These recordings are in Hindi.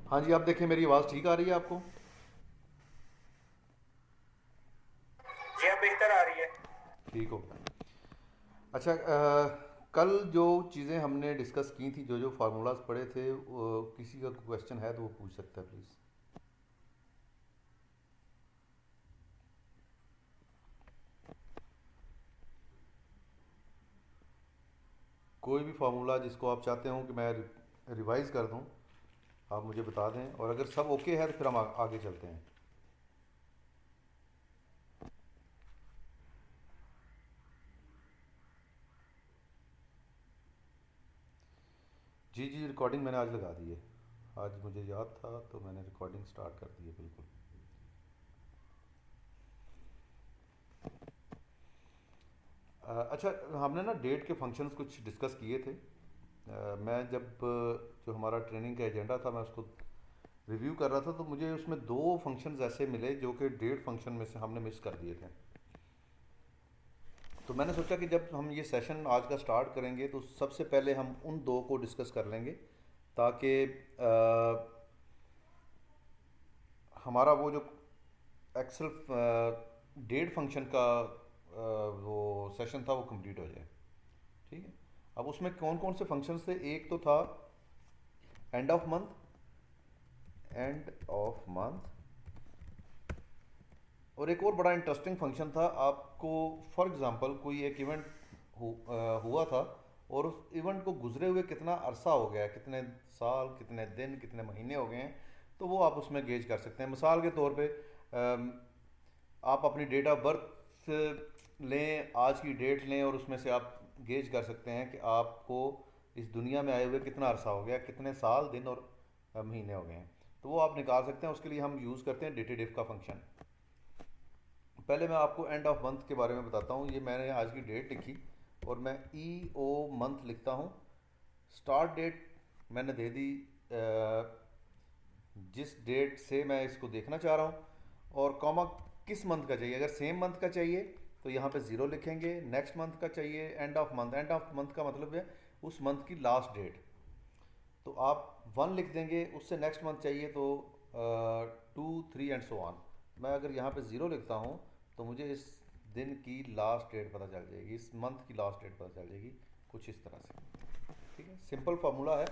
हाँ जी, आप देखें मेरी आवाज़ ठीक आ रही है आपको? जी हाँ, बेहतर आ रही है। ठीक हो। अच्छा, कल जो चीज़ें हमने डिस्कस की थी, जो जो फार्मूलाज पढ़े थे, किसी का क्वेश्चन है तो वो पूछ सकता है प्लीज़। कोई भी फार्मूला जिसको आप चाहते हो कि मैं रिवाइज़ कर दूं, आप मुझे बता दें, और अगर सब ओके है तो फिर हम आगे चलते हैं। जी जी, रिकॉर्डिंग मैंने आज लगा दी है। आज मुझे याद था तो मैंने रिकॉर्डिंग स्टार्ट कर दी है, बिल्कुल। अच्छा, हमने ना डेट के फंक्शंस कुछ डिस्कस किए थे। मैं जब जो हमारा ट्रेनिंग का एजेंडा था मैं उसको रिव्यू कर रहा था, तो मुझे उसमें दो फंक्शंस ऐसे मिले जो कि डेट फंक्शन में से हमने मिस कर दिए थे। तो मैंने सोचा कि जब हम ये सेशन आज का स्टार्ट करेंगे तो सबसे पहले हम उन दो को डिस्कस कर लेंगे, ताकि हमारा वो जो एक्सेल डेट फंक्शन का वो सेशन था वो कंप्लीट हो जाए। ठीक है। अब उसमें कौन कौन से फंक्शंस थे? एक तो था end of month, end of month. और एक और बड़ा इंटरेस्टिंग फंक्शन था। आपको फॉर एग्जांपल कोई एक इवेंट हुआ था, और उस इवेंट को गुजरे हुए कितना अरसा हो गया है, कितने साल, कितने दिन, कितने महीने हो गए हैं, तो वो आप उसमें गेज कर सकते हैं। मिसाल के तौर पे आप अपनी डेट ऑफ बर्थ लें, आज की डेट लें, और उसमें से आप गेज कर सकते हैं कि आपको इस दुनिया में आए हुए कितना अरसा हो गया, कितने साल, दिन और महीने हो गए हैं। तो वो आप निकाल सकते हैं। उसके लिए हम यूज़ करते हैं डेटेड इफ का फंक्शन। पहले मैं आपको एंड ऑफ मंथ के बारे में बताता हूँ। ये मैंने आज की डेट लिखी और मैं ई ओ मंथ लिखता हूँ। स्टार्ट डेट मैंने दे दी जिस डेट से मैं इसको देखना चाह रहा हूँ, और कॉमा किस मंथ का चाहिए। अगर सेम मंथ का चाहिए तो यहाँ पे ज़ीरो लिखेंगे। नेक्स्ट मंथ का चाहिए end of month, end of month का मतलब है उस मंथ की लास्ट डेट, तो आप वन लिख देंगे। उससे नेक्स्ट मंथ चाहिए तो two, three and so on. मैं अगर यहाँ पे ज़ीरो लिखता हूँ तो मुझे इस दिन की लास्ट डेट पता चल जाएगी, इस मंथ की लास्ट डेट पता चल जाएगी, कुछ इस तरह से। ठीक है, सिंपल फार्मूला है,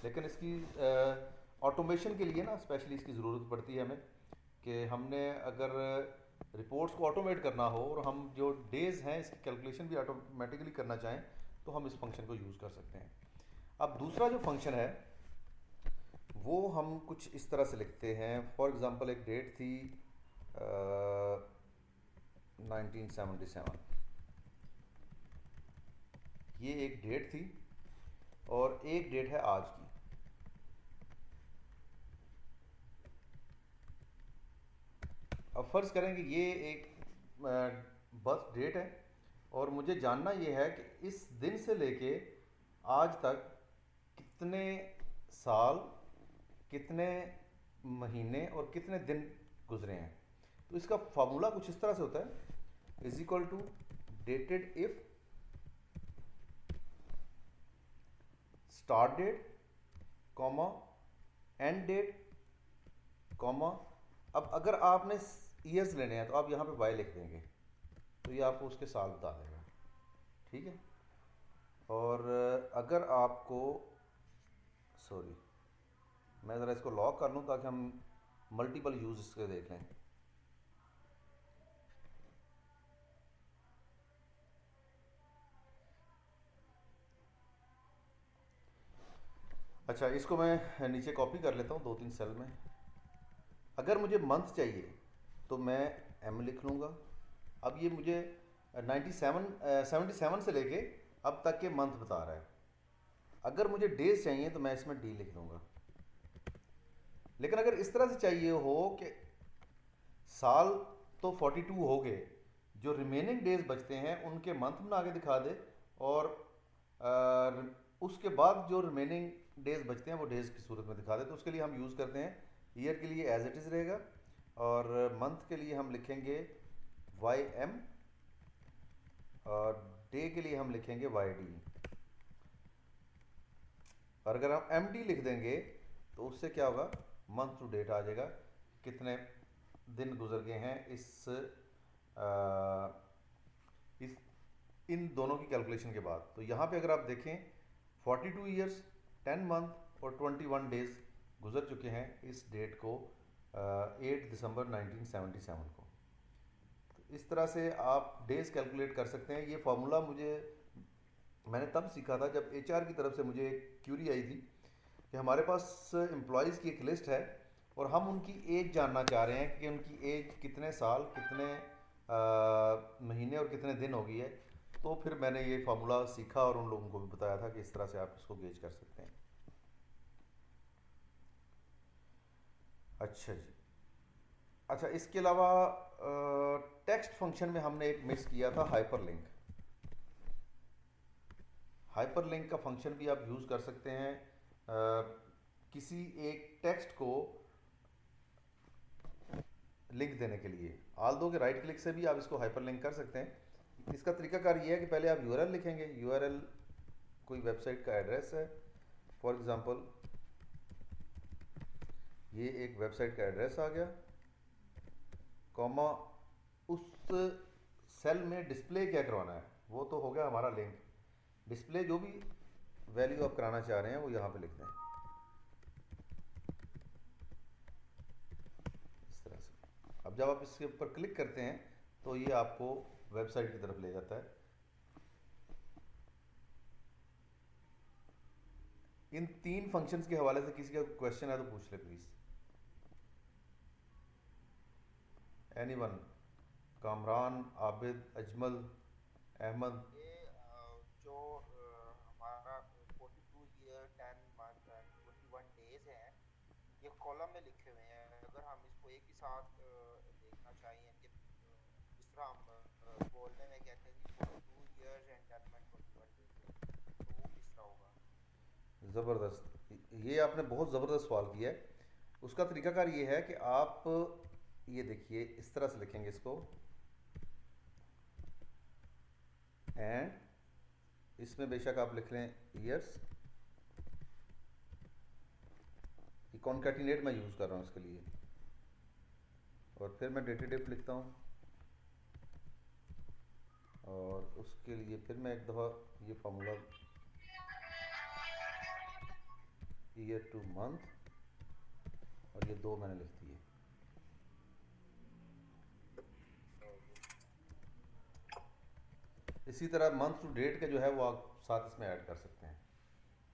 लेकिन इसकी ऑटोमेशन के लिए ना स्पेशली इसकी ज़रूरत पड़ती है हमें, कि हमने अगर रिपोर्ट्स को ऑटोमेट करना हो और हम जो डेज़ हैं इसकी कैलकुलेशन भी ऑटोमेटिकली करना चाहें, तो हम इस फंक्शन को यूज़ कर सकते हैं। अब दूसरा जो फंक्शन है वो हम कुछ इस तरह से लिखते हैं। फॉर एग्ज़ाम्पल एक डेट थी 1977। ये एक डेट थी और एक डेट है आज की। अब फ़र्ज़ करें कि ये एक बर्थ डेट है, और मुझे जानना ये है कि इस दिन से लेके आज तक कितने साल, कितने महीने और कितने दिन गुजरे हैं। तो इसका फार्मूला कुछ इस तरह से होता है, is equal to dated if start date, comma end date, comma. अब अगर आपने ईयर्स लेने हैं तो आप यहाँ पे वाई लिख देंगे, तो ये आपको उसके साल बता देगा। ठीक है। और अगर आपको, सॉरी, मैं ज़रा इसको लॉक कर लूँ ताकि हम मल्टीपल यूज़ इसके देख लें। अच्छा, इसको मैं नीचे कॉपी कर लेता हूँ दो तीन सेल में। अगर मुझे मंथ चाहिए तो मैं एम लिख लूँगा। अब ये मुझे 77 से लेके अब तक के मंथ बता रहा है। अगर मुझे डेज चाहिए तो मैं इसमें डी लिख दूँगा। लेकिन अगर इस तरह से चाहिए हो कि साल तो 42 हो गए, जो रिमेनिंग डेज बचते हैं उनके मंथ बना के दिखा दे, और उसके बाद जो रिमेनिंग डेज बचते हैं वो डेज की सूरत में दिखा दे, तो उसके लिए हम यूज़ करते हैं ईयर के लिए एज इट इज़ रहेगा, और मंथ के लिए हम लिखेंगे वाई एम, और डे के लिए हम लिखेंगे वाई डी। और अगर हम एम डी लिख देंगे तो उससे क्या होगा, मंथ टू डेट आ जाएगा, कितने दिन गुजर गए हैं इस इन दोनों की कैलकुलेशन के बाद। तो यहाँ पे अगर आप देखें 42 ईयर्स 10 मंथ और 21 डेज गुजर चुके हैं इस डेट को 8 दिसंबर 1977 को। तो इस तरह से आप डेज कैलकुलेट कर सकते हैं। ये फार्मूला मैंने तब सीखा था जब एचआर की तरफ से मुझे एक क्यूरी आई थी कि हमारे पास एम्प्लॉयज़ की एक लिस्ट है और हम उनकी एज जानना चाह रहे हैं कि उनकी एज कितने साल, कितने महीने और कितने दिन हो गई है। तो फिर मैंने ये फार्मूला सीखा और उन लोगों को भी बताया था कि इस तरह से आप इसको गेज कर सकते हैं। अच्छा जी। अच्छा, इसके अलावा टेक्स्ट फंक्शन में हमने एक मिस किया था, हाइपरलिंक। हाइपरलिंक का फंक्शन भी आप यूज़ कर सकते हैं किसी एक टेक्स्ट को लिंक देने के लिए। आल्दो के राइट क्लिक से भी आप इसको हाइपरलिंक कर सकते हैं। इसका तरीकाकार ये है कि पहले आप यूआरएल लिखेंगे। यूआरएल कोई वेबसाइट का एड्रेस है, फॉर एग्जांपल ये एक वेबसाइट का एड्रेस आ गया, कॉमा उस सेल में डिस्प्ले क्या करवाना है, वो तो हो गया हमारा लिंक। डिस्प्ले जो भी वैल्यू आप कराना चाह रहे हैं वो यहाँ पे लिख दें इस तरह से। अब जब आप इसके ऊपर क्लिक करते हैं तो ये आपको वेबसाइट की तरफ ले जाता है। इन 3 फंक्शंस के हवाले से किसी का क्वेश्चन है तो पूछ ले प्लीज। एनीवन? कामरान, आबिद, अजमल, अहमद। ये जो हमारा 42 ईयर 10 मंथ एंड 21 डेज हैं, ये कॉलम में लिखे हुए हैं। अगर हम इसको एक ही साथ देखना चाहिए कि जिस तरह हम बोलने में कहते हैं 42 ईयर्स एंड 10 मंथ 21 डेज, तो वो किस तरह होगा? ज़बरदस्त, ये आपने बहुत ज़बरदस्त सवाल किया है। उसका तरीकाकार ये है कि आप ये देखिए इस तरह से लिखेंगे इसको, एंड इसमें बेशक आप लिख लें ईयर्स। ये कॉन्कैटिनेट मैं यूज़ कर रहा हूँ इसके लिए, और फिर मैं डेटिव लिखता हूँ, और उसके लिए फिर मैं एक दफ़ा ये फार्मूला ईयर टू मंथ, और ये 2 मैंने लिख दिए। इसी तरह मंथ टू डेट के जो है वो आप साथ इसमें ऐड कर सकते हैं,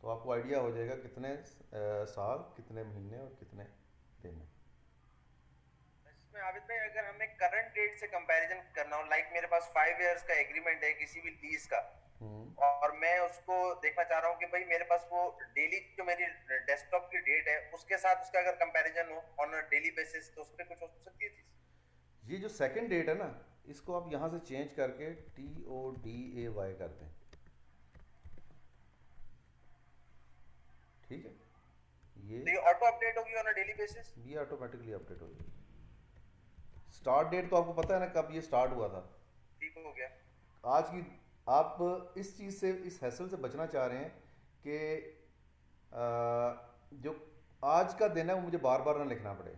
तो आपको आइडिया हो जाएगा कितने साल, कितने महीने और कितने दिन है। इसमें आबिद भाई अगर हमें करंट डेट से कंपैरिजन करना हो, लाइक मेरे पास 5 इयर्स का एग्रीमेंट है किसी भी लीज का, और मैं उसको देखना चाह रहा हूँ कि भाई मेरे पास वो डेली जो मेरी डेस्कटॉप की डेट है उसके साथ उसका अगर कंपैरिजन हो ऑन अ डेली बेसिस, तो उस पर कुछ हो सकती है चीज। ये जो सेकंड डेट है ना, इसको आप यहाँ से चेंज करके TODAY कर दें, ठीक है? तो ये ऑटो अपडेट होगी ऑन अ डेली बेसिस? ये ऑटोमेटिकली अपडेट हो जाएगी। स्टार्ट डेट तो आपको पता है ना कब ये स्टार्ट हुआ था? ठीक हो गया। आज की आप इस चीज़ से, इस हैसल से बचना चाह रहे हैं कि जो आज का दिन है वो मुझे बार बार ना लिखना पड़े,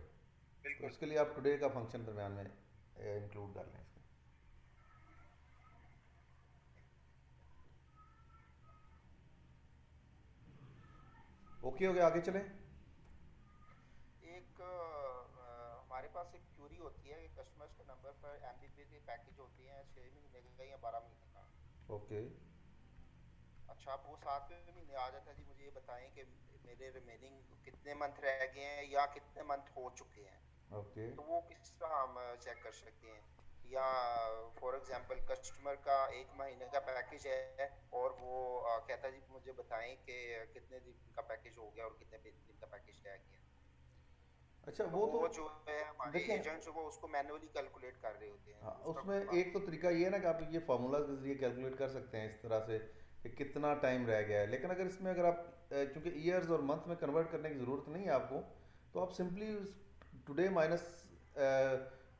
तो उसके लिए आप टुडे का फंक्शन दरम्यान में इंक्लूड कर लें इसमें। ओके हो गया, आगे चलें। एक हमारे पास एक क्यूरी होती है कि कस्टमर्स के नंबर पर एमबीपी के पैकेज होते हैं 6 महीने का या 12 महीने का। ओके। अच्छा, आप वो 7वें महीने आ जाता है जी, मुझे ये बताएं कि मेरे रिमेनिंग कितने मंथ रह गए हैं या कितने मंथ हो चुके हैं। ओके। तो वो किस तरह हम चेक कर सकते हैं? या फॉर एग्जांपल कस्टमर का 1 महीने का पैकेज है और वो कहता है जी मुझे बताएं कि कितने दिन का पैकेज हो गया और कितने दिन का पैकेज रह गया। अच्छा, तो वो तो जो है हमारे देखें, एजेंट्स वो उसको मैन्युअली कैलकुलेट कर रहे होते हैं। हाँ, उसका उसमें एक तो तरीका ये है ना कि आप ये फार्मूला के जरिए कैलकुलेट कर सकते हैं इस तरह से कि कितना टाइम रह गया है। लेकिन अगर इसमें अगर आप चूंकि ईयर्स और मंथ में कन्वर्ट करने की ज़रूरत नहीं है आपको, तो आप सिंपली टुडे माइनस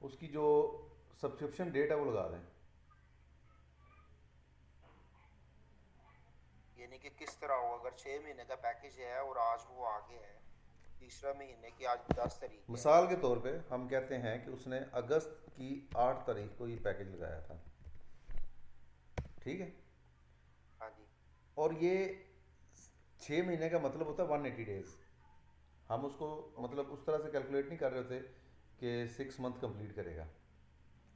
उसकी जो सब्सक्रिप्शन डेट है वो लगा दें। यानी कि किस तरह हो, अगर 6 महीने का पैकेज है और आज वो आगे है तीसरा महीने की आज 10 तारीख है। मिसाल के तौर पे हम कहते हैं कि उसने अगस्त की 8 तारीख को ये पैकेज लगाया था, ठीक है। हाँ जी। और ये 6 महीने का मतलब होता है 180 डेज। हम उसको ओके। मतलब उस तरह से कैलकुलेट नहीं कर रहे होते कि 6 मंथ कंप्लीट करेगा,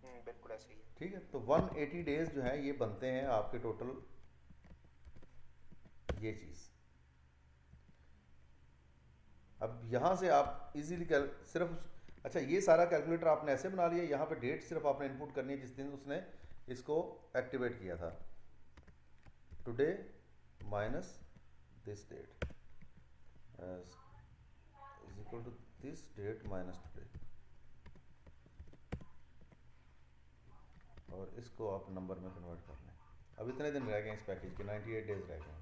बिल्कुल ऐसे ही है। ठीक है। तो 180 डेज जो है ये बनते हैं आपके टोटल, ये चीज़। अब यहाँ से आप इजीली अच्छा ये सारा कैलकुलेटर आपने ऐसे बना लिया, यहाँ पे डेट सिर्फ आपने इनपुट करनी है जिस दिन उसने इसको एक्टिवेट किया था, today minus this date is equal to this date minus today, और इसको आप नंबर में कन्वर्ट कर लें। अब इतने दिन रह गए इस पैकेज के, 98 डेज रह गए हैं।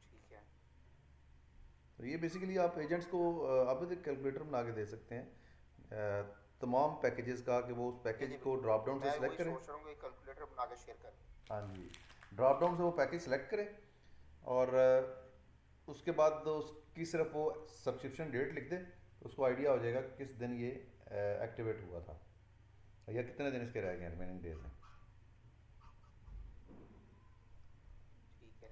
ठीक है। तो ये बेसिकली आप एजेंट्स को आप एक कैलकुलेटर बना के दे सकते हैं तमाम पैकेजेस का, कि वो उस नहीं पैकेज नहीं को बिल्कुल, ड्रॉप डाउन से मैं सिलेक्ट वही करें। सोच रहा हूँ कि कैलकुलेटर बना के शेयर करें। हाँ जी, ड्रॉप डाउन से वो पैकेज सेलेक्ट करें, और उसके बाद उसकी सिर्फ वो सब्सक्रिप्शन डेट लिख दें, तो उसको आइडिया हो जाएगा कि किस दिन ये एक्टिवेट हुआ था, या कितने दिन इसके रह गए हैं रिमेनिंग डेज हैं। ठीक है।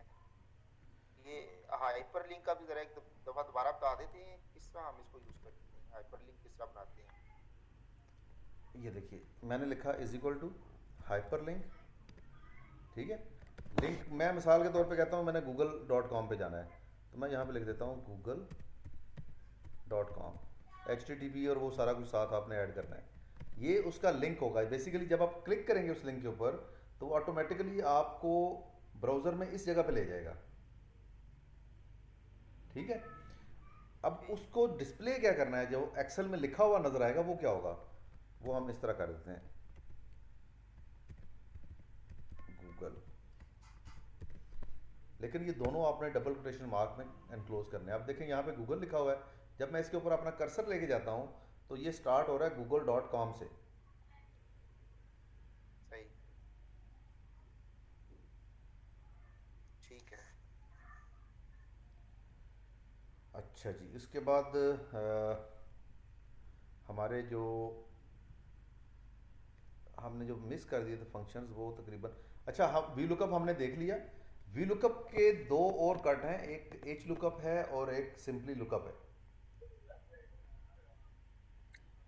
ये हाइपर लिंक का भी जरा एक दफा दोबारा बता देते हैं, किस तरह हम इसको यूज करते हैं, हाइपर लिंक किस तरह बनाते हैं। ये देखिए मैंने लिखा is equal to hyperlink, ठीक है। लिंक मैं मिसाल के हाँ तौर पे जी। कहता हूँ मैंने google.com पे जाना है, तो मैं यहाँ पे लिख देता हूँ google.com, HTTP और वो सारा कुछ साथ आपने ऐड करना है। ये उसका लिंक होगा बेसिकली। जब आप क्लिक करेंगे उस लिंक के ऊपर तो वो ऑटोमेटिकली आपको ब्राउज़र में इस जगह पे ले जाएगा, ठीक है। अब ठीक। उसको डिस्प्ले क्या करना है, जो एक्सेल में लिखा हुआ नजर आएगा वो क्या होगा, वो हम इस तरह कर देते हैं गूगल, लेकिन ये दोनों आपने डबल कोटेशन मार्क में एनक्लोज करने हैं। अब देखें यहाँ पे गूगल लिखा हुआ है, जब मैं इसके ऊपर अपना कर्सर लेके जाता हूँ तो ये स्टार्ट हो रहा है google.com से। सही। ठीक है। अच्छा जी, इसके बाद हमारे जो हमने जो मिस कर दिए थे फंक्शंस वो तकरीबन, अच्छा हम वी लुकअप हमने देख लिया। वी लुकअप के दो और कट हैं, एक एच लुकअप है और एक सिंपली लुकअप है।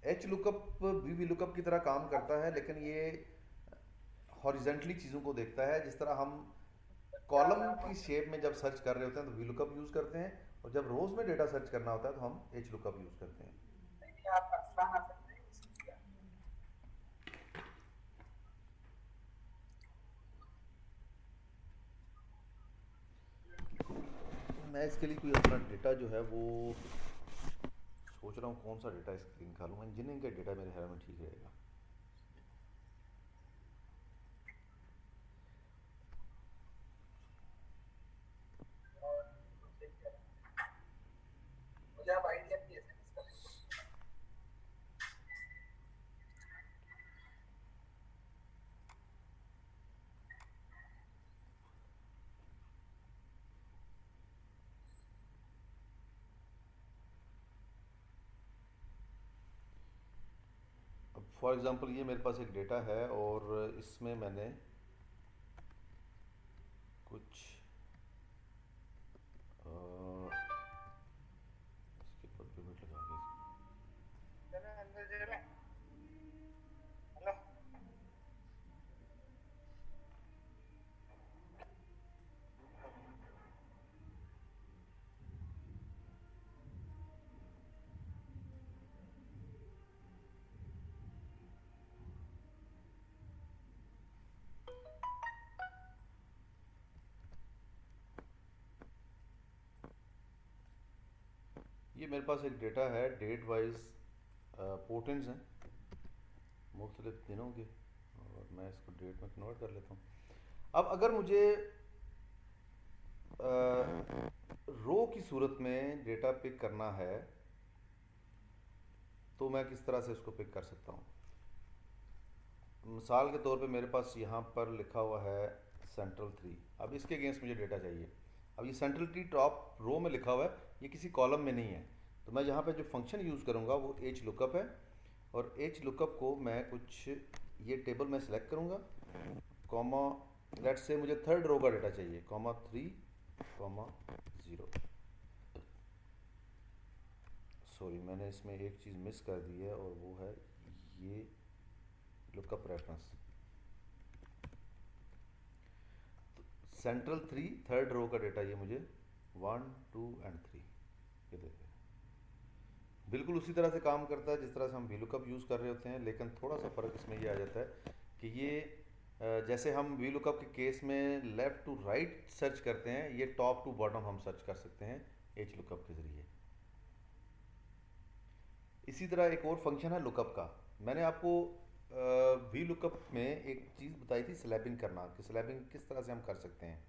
एच लुकअप वी लुकअप की तरह काम करता है, लेकिन ये हॉरिजेंटली चीज़ों को देखता है। जिस तरह हम कॉलम की शेप में जब सर्च कर रहे होते हैं तो वी लुकअप यूज़ करते हैं, और जब रोज में डेटा सर्च करना होता है तो हम एच लुकअप यूज़ करते हैं। मैं इसके लिए कोई अपना डेटा जो है वो सोच रहा हूँ कौन सा डेटा इसके लिए निकालूंगा। इंजीनियरिंग का डेटा मेरे ख्याल में ठीक रहेगा। अब फॉर एग्जांपल ये मेरे पास एक डेटा है और इसमें मैंने कुछ इसके ऊपर पिवट लगा के चलो अंदर चले। हेलो। ये मेरे पास एक डेटा है डेट वाइज पोर्टेंट्स हैं मुख्तलिफ दिनों के, और मैं इसको डेट में कन्वर्ट कर लेता हूँ। अब अगर मुझे रो की सूरत में डेटा पिक करना है तो मैं किस तरह से उसको पिक कर सकता हूँ। मिसाल के तौर पे मेरे पास यहाँ पर लिखा हुआ है सेंट्रल थ्री। अब इसके अगेंस्ट मुझे डेटा चाहिए। अब ये सेंट्रल थ्री टॉप रो में लिखा हुआ है, ये किसी कॉलम में नहीं है। तो मैं यहाँ पे जो फंक्शन यूज़ करूँगा वो एच लुकअप है, और एच लुकअप को मैं कुछ ये टेबल में सेलेक्ट करूँगा, कॉमा लेट्स से मुझे थर्ड रो का डेटा चाहिए, कॉमा 3 कॉमा 0। सॉरी, मैंने इसमें एक चीज़ मिस कर दी है, और वो है ये lookup reference. Central three third row का डेटा ये मुझे 1 2 एंड 3, ये देखिए बिल्कुल उसी तरह से काम करता है जिस तरह से हम VLOOKUP यूज़ कर रहे होते हैं, लेकिन थोड़ा सा फ़र्क इसमें ये आ जाता है कि ये जैसे हम VLOOKUP के केस में लेफ़्ट टू राइट सर्च करते हैं, ये टॉप टू बॉटम हम सर्च कर सकते हैं एच लुकअप के ज़रिए। इसी तरह एक और फंक्शन है लुकअप का। मैंने आपको VLOOKUP में एक चीज़ बताई थी, स्लैबिंग करना, कि स्लैबिंग किस तरह से हम कर सकते हैं।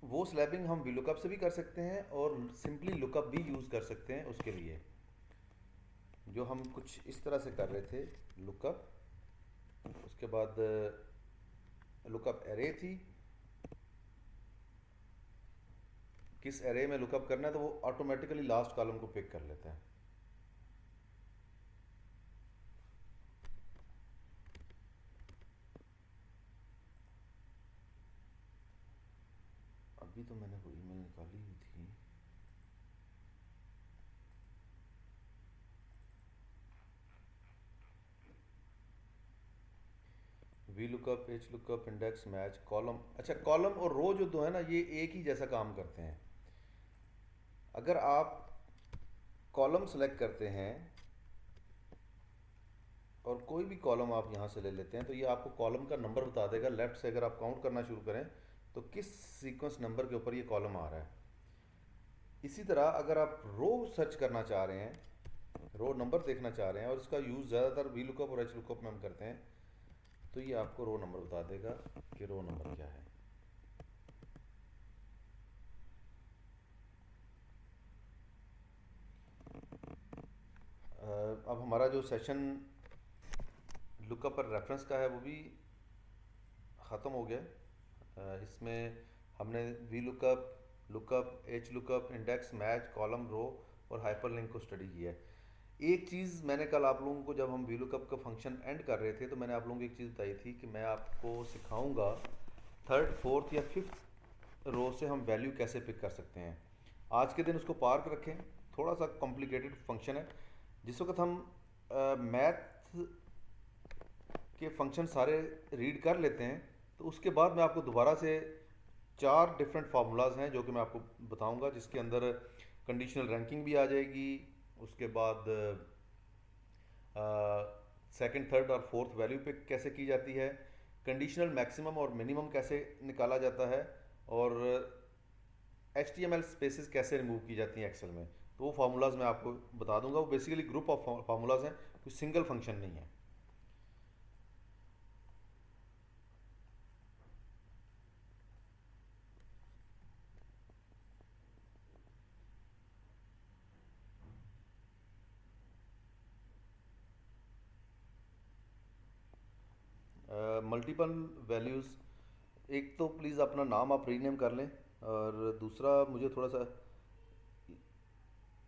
वो स्लैबिंग हम VLOOKUP से भी कर सकते हैं और सिंपली लुकअप भी यूज़ कर सकते हैं। उसके लिए जो हम कुछ इस तरह से कर रहे थे, लुकअप, उसके बाद लुकअप एरे थी, किस एरे में लुकअप करना है तो वो ऑटोमेटिकली लास्ट कॉलम को पिक कर लेता है। अभी तो मैंने वो ईमेल निकाली हुई थी। VLOOKUP, HLOOKUP, index match, column. अच्छा, कॉलम और रो जो दो है ना, ये एक ही जैसा काम करते हैं। अगर आप कॉलम सेलेक्ट करते हैं और कोई भी कॉलम आप यहाँ से ले लेते हैं, तो ये आपको कॉलम का नंबर बता देगा। लेफ्ट से अगर आप काउंट करना शुरू करें तो किस सीक्वेंस नंबर के ऊपर ये कॉलम आ रहा है। इसी तरह अगर आप रो सर्च करना चाह रहे हैं, रो नंबर देखना चाह रहे हैं, और इसका यूज़ ज़्यादातर VLOOKUP और HLOOKUP में हम करते हैं, तो ये आपको रो नंबर बता देगा कि रो नंबर क्या है। अब हमारा जो सेशन लुकअप और रेफरेंस का है वो भी ख़त्म हो गया। इसमें हमने VLOOKUP, lookup, HLOOKUP, index match, column, row और हाइपरलिंक को स्टडी किया है। एक चीज़ मैंने कल आप लोगों को, जब हम VLOOKUP का फंक्शन एंड कर रहे थे, तो मैंने आप लोगों को एक चीज़ बताई थी कि मैं आपको सिखाऊंगा थर्ड फोर्थ या फिफ्थ रो से हम वैल्यू कैसे पिक कर सकते हैं। आज के दिन उसको पार्क रखें, थोड़ा सा कॉम्प्लिकेटेड फंक्शन है। जिस वक्त हम मैथ के फंक्शन सारे रीड कर लेते हैं, तो उसके बाद मैं आपको दोबारा से 4 डिफरेंट फार्मूलाज हैं जो कि मैं आपको बताऊंगा, जिसके अंदर कंडीशनल रैंकिंग भी आ जाएगी, उसके बाद सेकंड, थर्ड और फोर्थ वैल्यू पिक कैसे की जाती है, कंडीशनल मैक्सिमम और मिनिमम कैसे निकाला जाता है, और HTML स्पेसेस कैसे रिमूव की जाती हैं एक्सेल में। तो वो फार्मूलाज मैं आपको बता दूंगा। वो बेसिकली ग्रुप ऑफ फार्मूलाज हैं, कोई सिंगल फंक्शन नहीं है। मल्टीपल वैल्यूज़, एक तो प्लीज़ अपना नाम आप रीनेम कर लें, और दूसरा मुझे थोड़ा सा,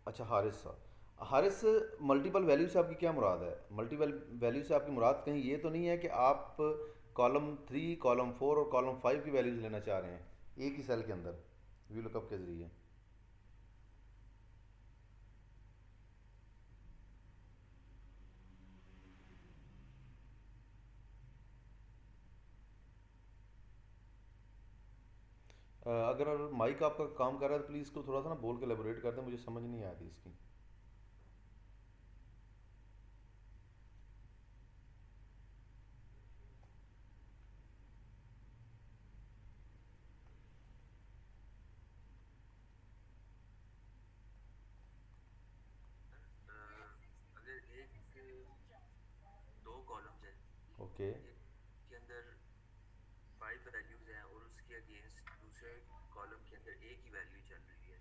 अच्छा हारिस साहब, हारिस, मल्टीपल वैल्यू से आपकी क्या मुराद है? मल्टीपल वैल्यू से आपकी मुराद कहीं ये तो नहीं है कि आप कॉलम 3, कॉलम 4 और कॉलम 5 की वैल्यूज़ लेना चाह रहे हैं एक ही सेल के अंदर VLOOKUP के ज़रिए? अगर माइक आपका काम कर रहा है तो प्लीज़ इसको थोड़ा सा ना बोल के एलेबोरेट कर दें, मुझे समझ नहीं आती इसकी। अगर एक दो कॉलम्स हैं, ओके। एक के अंदर 5 वैल्यूज हैं और उसके अगेंस्ट दूसरे कॉलम के अंदर एक ही वैल्यू चल रही है,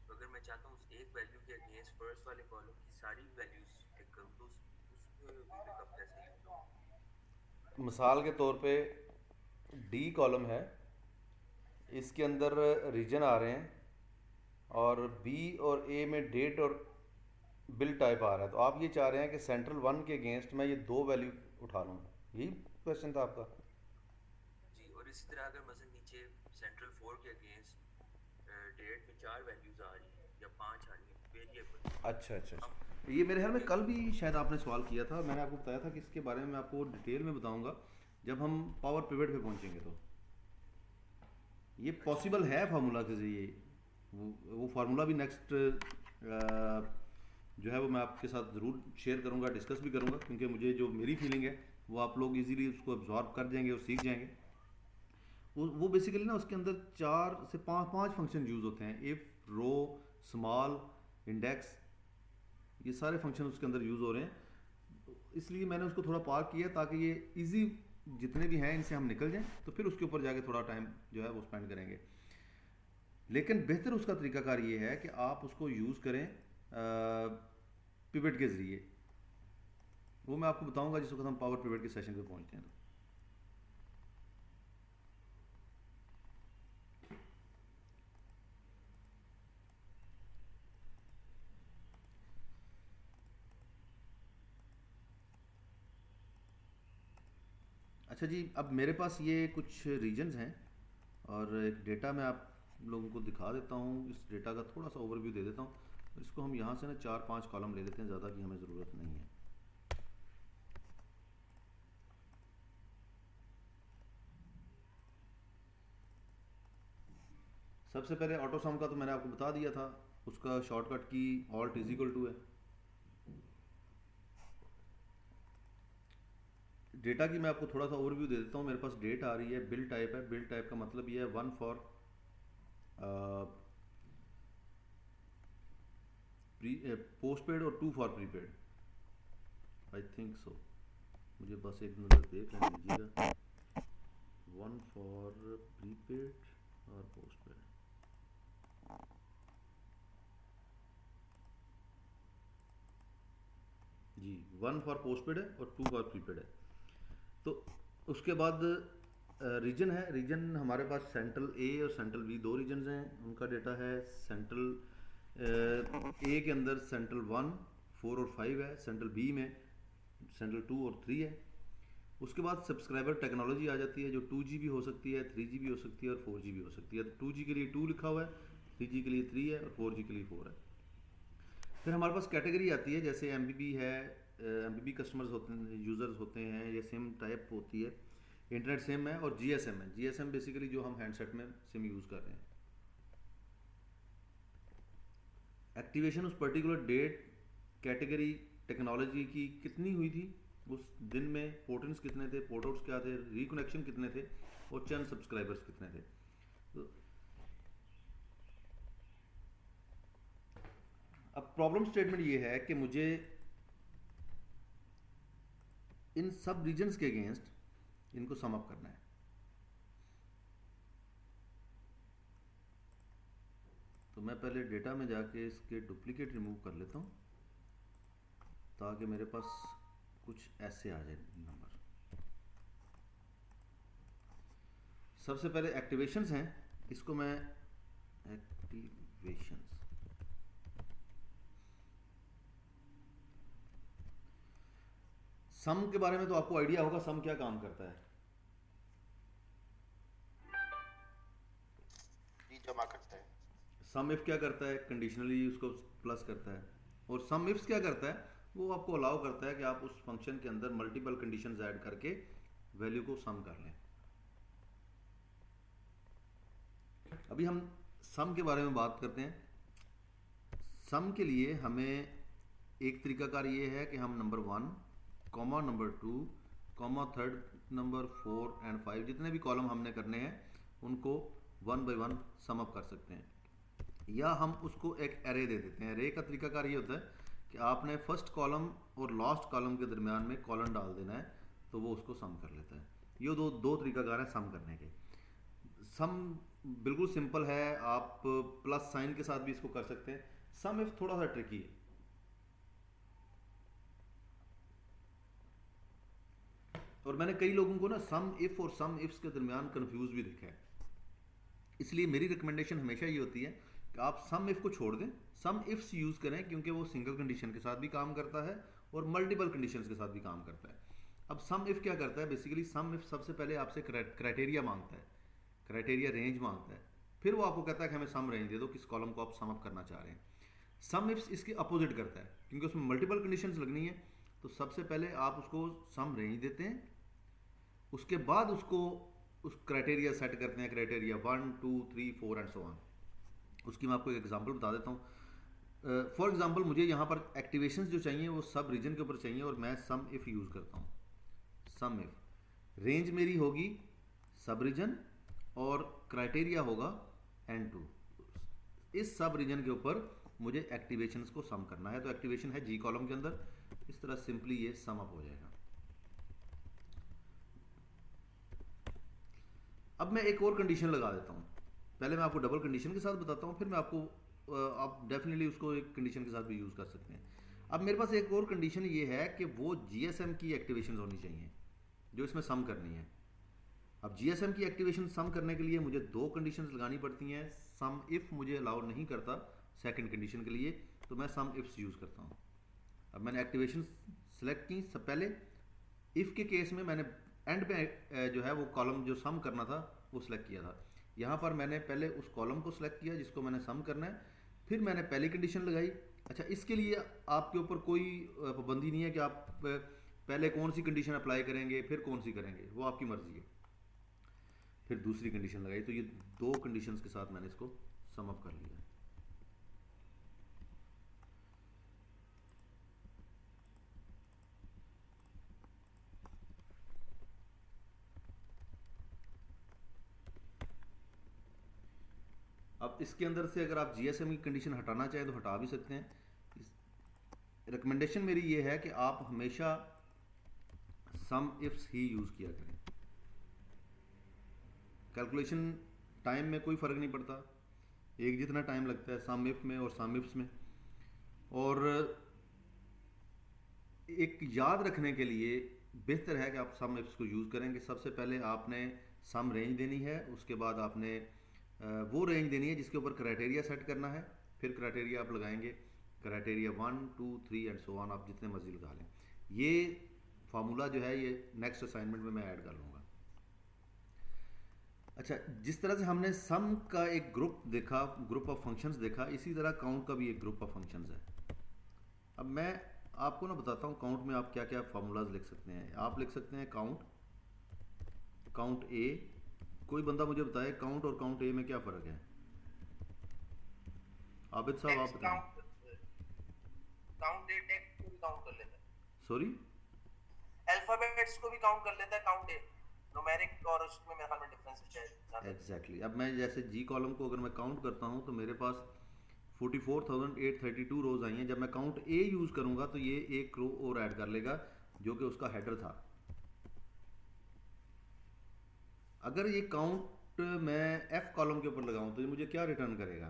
तो अगर मैं चाहता हूँ उस एक वैल्यू के अगेंस्ट फर्स्ट वाले कॉलम की सारी वैल्यूज पिक करूँ, तो उस VLOOKUP कैसे यूज होगा? मिसाल के तौर पे डी कॉलम है, इसके अंदर रीजन आ रहे हैं, और बी और ए में डेट और बिल टाइप आ रहा है। तो आप ये चाह रहे हैं कि सेंट्रल वन के अगेंस्ट मैं ये दो वैल्यू उठा लूँ, यही क्वेश्चन था आपका? जी, और इसी तरह अगर मसलन नीचे सेंट्रल 4 के अगेंस्ट डेट में 4 वैल्यूज आ रही हैं या 5 आ रही हैं वेरिएबल। अच्छा अच्छा अच्छा, ये मेरे ख्याल में कल भी शायद आपने सवाल किया था, मैंने आपको बताया था कि इसके बारे में मैं आपको डिटेल में बताऊंगा जब हम पावर पिवट पे पहुंचेंगे। तो ये पॉसिबल है फार्मूला के ज़रिए, वो फार्मूला भी नेक्स्ट जो है वो मैं आपके साथ ज़रूर शेयर करूंगा, डिस्कस भी करूंगा, क्योंकि मुझे जो मेरी फीलिंग है वो आप लोग इजीली उसको एब्जॉर्ब कर जाएंगे और सीख जाएंगे। वो बेसिकली ना उसके अंदर 4 से 5 फंक्शन यूज़ होते हैं, इफ, रो, स्मॉल, इंडेक्स, ये सारे फंक्शन उसके अंदर यूज़ हो रहे हैं। इसलिए मैंने उसको थोड़ा पार्क किया ताकि ये इजी जितने भी हैं इनसे हम निकल जाएं, तो फिर उसके ऊपर जाके थोड़ा टाइम जो है वो स्पेंड करेंगे। लेकिन बेहतर उसका तरीकाकार ये है कि आप उसको यूज़ करें पिवट के ज़रिए, वो मैं आपको बताऊंगा जिस वक्त हम पावर पिवट के सेशन पे पहुंचते हैं। अच्छा जी, अब मेरे पास ये कुछ रीजन्स हैं और एक डेटा मैं आप लोगों को दिखा देता हूँ, इस डेटा का थोड़ा सा ओवरव्यू दे देता हूँ। इसको हम यहाँ से ना 4-5 कॉलम ले लेते हैं, ज़्यादा की हमें ज़रूरत नहीं है। सबसे पहले ऑटो सम का तो मैंने आपको बता दिया था, उसका शॉर्टकट की ऑल्ट इज इक्वल टू है। डेटा की मैं आपको थोड़ा सा ओवरव्यू दे देता हूँ। मेरे पास डेट आ रही है, बिल टाइप है, बिल टाइप का मतलब ये है 1 फॉर पोस्ट पेड और 2 for prepaid, I think so, मुझे बस एक नज़र देख लेने दीजिएगा। 1 फॉर प्रीपेड और पोस्ट पेड, जी 1 फॉर पोस्ट पेड है और 2 फॉर प्रीपेड है। तो उसके बाद रीजन है, रीजन हमारे पास सेंट्रल ए और सेंट्रल बी दो रीजन्स हैं, उनका डेटा है। सेंट्रल ए के अंदर सेंट्रल 1, 4 और 5 है, सेंट्रल बी में सेंट्रल 2 और 3 है। उसके बाद सब्सक्राइबर टेक्नोलॉजी आ जाती है, जो 2G भी हो सकती है, 3G भी हो सकती है और 4G भी हो सकती है। 2G के लिए 2 लिखा हुआ है, 3G के लिए 3 है और 4G के लिए 4 है। फिर हमारे पास कैटेगरी आती है, जैसे MBB है, MBB कस्टमर्स होते हैं, यूज़र्स होते हैं, या सिम टाइप होती है, इंटरनेट सिम है, और GSM है। GSM बेसिकली जो हम हैंडसेट में सिम यूज़ कर रहे हैं। एक्टिवेशन उस पर्टिकुलर डेट, कैटेगरी, टेक्नोलॉजी की कितनी हुई थी उस दिन में, पोर्ट-इन्स कितने थे, पोर्ट आउट्स क्या थे, रिकनेक्शन कितने थे, और चर्न सब्सक्राइबर्स कितने थे। तो अब प्रॉब्लम स्टेटमेंट ये है कि मुझे इन सब रीजन्स के अगेंस्ट इनको सम अप करना है। तो मैं पहले डेटा में जाके इसके डुप्लीकेट रिमूव कर लेता हूँ ताकि मेरे पास कुछ ऐसे आ जाए नंबर। सबसे पहले एक्टिवेशंस हैं, इसको मैं एक्टिवेशंस, सम के बारे में तो आपको आइडिया होगा, सम क्या काम करता है। जमा करता है। सम इफ क्या करता है, कंडीशनली उसको प्लस करता है। और सम इफ्स क्या करता है, वो आपको अलाउ करता है कि आप उस फंक्शन के अंदर मल्टीपल कंडीशंस ऐड करके वैल्यू को सम कर लें। अभी हम सम के बारे में बात करते हैं। सम के लिए हमें एक तरीकाकार ये है कि हम number 1, comma number 2, comma third number 4 and 5, जितने भी कॉलम हमने करने हैं उनको 1 बाय 1 सम अप कर सकते हैं, या हम उसको एक एरे दे देते हैं। एरे का तरीकाकार ये होता है कि आपने फर्स्ट कॉलम और लास्ट कॉलम के दरमियान में कॉलम डाल देना है, तो वो उसको सम कर लेता है। ये दो तरीकाकार हैं सम करने के। सम बिल्कुल सिंपल है, आप प्लस साइन के साथ भी इसको कर सकते हैं। सम इफ थोड़ा सा ट्रिकी है। और मैंने कई लोगों को ना सम इफ़ और सम इफ्स के दरमियान कंफ्यूज भी देखा है। इसलिए मेरी रिकमेंडेशन हमेशा ये होती है कि आप सम इफ़ को छोड़ दें, सम इफ्स यूज़ करें, क्योंकि वो सिंगल कंडीशन के साथ भी काम करता है और मल्टीपल कंडीशंस के साथ भी काम करता है। अब सम इफ़ क्या करता है, बेसिकली सम इफ़ सबसे पहले आपसे क्राइटेरिया मांगता है, क्राइटेरिया रेंज मांगता है, फिर वो आपको कहता है कि हमें सम रेंज दे दो, किस कॉलम को आप सम अप करना चाह रहे हैं। सम इफ्स इसके अपोजिट करता है, क्योंकि उसमें मल्टीपल कंडीशंस लगनी है, तो सबसे पहले आप उसको सम रेंज देते हैं, उसके बाद उसको उस क्राइटेरिया सेट करते हैं, क्राइटेरिया 1 2 3 4 एंड सो ऑन। उसकी मैं आपको एक एग्जांपल बता देता हूँ। फॉर एग्जांपल मुझे यहाँ पर एक्टिवेशंस जो चाहिए वो सब रीजन के ऊपर चाहिए, और मैं सम इफ़ यूज़ करता हूँ। सम इफ रेंज मेरी होगी सब रीजन और क्राइटेरिया होगा N2। इस सब रीजन के ऊपर मुझे एक्टिवेशंस को सम करना है, तो एक्टिवेशन है जी कॉलम के अंदर। इस तरह सिंपली ये सम अप हो जाएगा। अब मैं एक और कंडीशन लगा देता हूँ। पहले मैं आपको डबल कंडीशन के साथ बताता हूँ, फिर मैं आपको आप डेफिनेटली उसको एक कंडीशन के साथ भी यूज़ कर सकते हैं। अब मेरे पास एक और कंडीशन ये है कि वो जीएसएम की एक्टिवेशन होनी चाहिए जो इसमें सम करनी है। अब जीएसएम की एक्टिवेशन सम करने के लिए मुझे दो कंडीशंस लगानी पड़ती हैं। सम इफ़ मुझे अलाउ नहीं करता सेकंड कंडीशन के लिए, तो मैं सम इफ्स यूज़ करता हूँ। अब मैंने एक्टिवेशन सेलेक्ट की, सब पहले इफ़ के केस में मैंने एंड पे जो है वो कॉलम जो सम करना था वो सिलेक्ट किया था। यहाँ पर मैंने पहले उस कॉलम को सिलेक्ट किया जिसको मैंने सम करना है, फिर मैंने पहली कंडीशन लगाई। अच्छा, इसके लिए आपके ऊपर कोई पाबंदी नहीं है कि आप पहले कौन सी कंडीशन अप्लाई करेंगे फिर कौन सी करेंगे, वो आपकी मर्जी है। फिर दूसरी कंडीशन लगाई, तो ये दो कंडीशंस के साथ मैंने इसको सम अप कर लिया। अब इसके अंदर से अगर आप जीएसएम की कंडीशन हटाना चाहें तो हटा भी सकते हैं। रिकमेंडेशन मेरी ये है कि आप हमेशा सम इफ्स ही यूज़ किया करें। कैलकुलेशन टाइम में कोई फ़र्क नहीं पड़ता, एक जितना टाइम लगता है सम इफ में और सम इफ्स में। और एक याद रखने के लिए बेहतर है कि आप सम इफ्स को यूज़ करेंगे। सबसे पहले आपने सम रेंज देनी है, उसके बाद आपने वो रेंज देनी है जिसके ऊपर क्राइटेरिया सेट करना है, फिर क्राइटेरिया आप लगाएंगे, क्राइटेरिया 1 2 3 एंड सो ऑन, आप जितने मर्जी लगा लें। ये फार्मूला जो है ये नेक्स्ट असाइनमेंट में मैं ऐड कर लूँगा। अच्छा, जिस तरह से हमने सम का एक ग्रुप देखा, ग्रुप ऑफ फंक्शंस देखा, इसी तरह काउंट का भी एक ग्रुप ऑफ फंक्शंस है। अब मैं आपको ना बताता हूँ काउंट में आप क्या क्या फार्मूलाज लिख सकते हैं। आप लिख सकते हैं काउंट ए। कोई बंदा मुझे बताए काउंट और काउंट ए में क्या फ़र्क है? आबिद साहब आप बताएं। काउंट ए टेक्स्ट को भी काउंट कर लेता है, सॉरी, अल्फाबेट्स को भी काउंट कर लेता है काउंट ए, न्यूमेरिक और उसमें मेरे ख्याल में डिफरेंस है। एग्जैक्टली। अब मैं जैसे जी कॉलम को अगर मैं काउंट करता हूँ तो मेरे पास 44,832 रोज आई हैं। जब मैं काउंट ए यूज़ करूँगा तो ये एक रो और ऐड कर लेगा जो कि उसका हेडर था। अगर ये काउंट मैं एफ कॉलम के ऊपर लगाऊं तो ये मुझे क्या रिटर्न करेगा?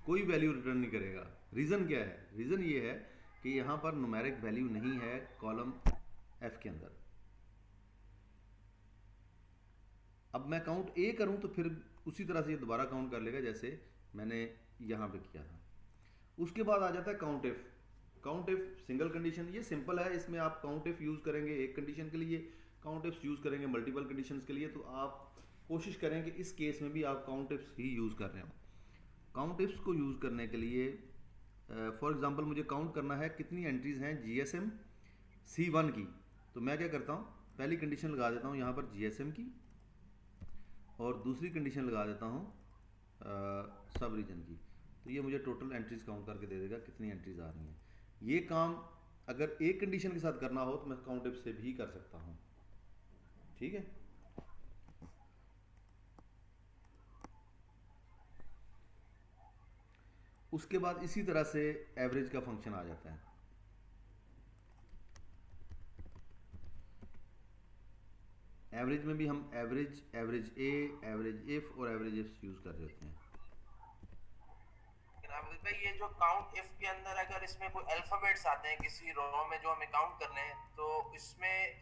कोई वैल्यू रिटर्न नहीं करेगा। रीज़न क्या है? रीज़न ये है कि यहाँ पर न्यूमेरिक वैल्यू नहीं है कॉलम एफ के अंदर। अब मैं काउंट ए करूँ तो फिर उसी तरह से ये दोबारा काउंट कर लेगा जैसे मैंने यहाँ पे किया था। उसके बाद आ जाता है count if. Count if single condition, ये सिंपल है। इसमें आप काउंट इफ यूज़ करेंगे एक कंडीशन के लिए, काउंट इफ यूज़ करेंगे मल्टीपल कंडीशंस के लिए। तो आप कोशिश करें कि इस केस में भी आप काउंट इफ्स ही यूज़ कर रहे हो। काउंट इफ्स को यूज़ करने के लिए फॉर एग्जांपल मुझे काउंट करना है कितनी एंट्रीज हैं जीएसएम C1 की। तो मैं क्या करता हूँ, पहली कंडीशन लगा देता हूँ यहाँ पर जीएसएम की, और दूसरी कंडीशन लगा देता हूँ सब रीजन की। तो ये मुझे टोटल एंट्रीज काउंट करके दे देगा कितनी एंट्रीज आ रही हैं। ये काम अगर एक कंडीशन के साथ करना हो तो मैं काउंट इफ से भी कर सकता हूँ। ठीक है। उसके बाद इसी तरह से एवरेज का फंक्शन आ जाता है। एवरेज में भी हम एवरेज ए, एवरेज इफ और एवरेज इफ यूज़ कर रहे होते हैं। आबिद भाई ये जो काउंट इफ के अंदर अगर इसमें कोई अल्फाबेट्स आते हैं किसी रो में जो हमें काउंट करने हैं तो इसमें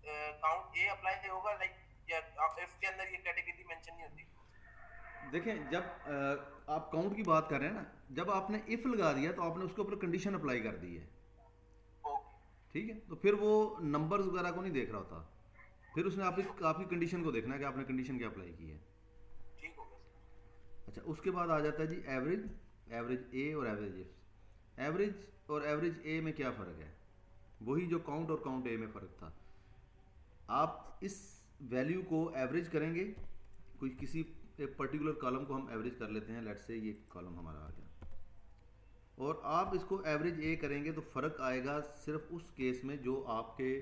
काउंट ए अप्लाई होगा लाइक, या इफ के अंदर ये कैटेगरी मेंशन नहीं होती? देखें, जब आप काउंट की बात कर रहे हैं ना, जब आपने इफ़ लगा दिया तो आपने उसके ऊपर कंडीशन अप्लाई कर दी है, ओके, ठीक है, तो फिर वो नंबर्स वगैरह को नहीं देख रहा होता, फिर उसने आपकी कंडीशन को देखना है कि आपने कंडीशन क्या अप्लाई की है। ठीक हो गया सर। अच्छा, उसके बाद आ जाता है जी एवरेज, एवरेज ए और एवरेज इफ। एवरेज और एवरेज ए में क्या फ़र्क है? वही जो काउंट और काउंट ए में फ़र्क था। आप इस वैल्यू को एवरेज करेंगे, कोई किसी एक पर्टिकुलर कॉलम को हम एवरेज कर लेते हैं, लेट्स से ये कॉलम हमारा आ गया, और आप इसको एवरेज ए करेंगे तो फ़र्क आएगा सिर्फ उस केस में जो आपके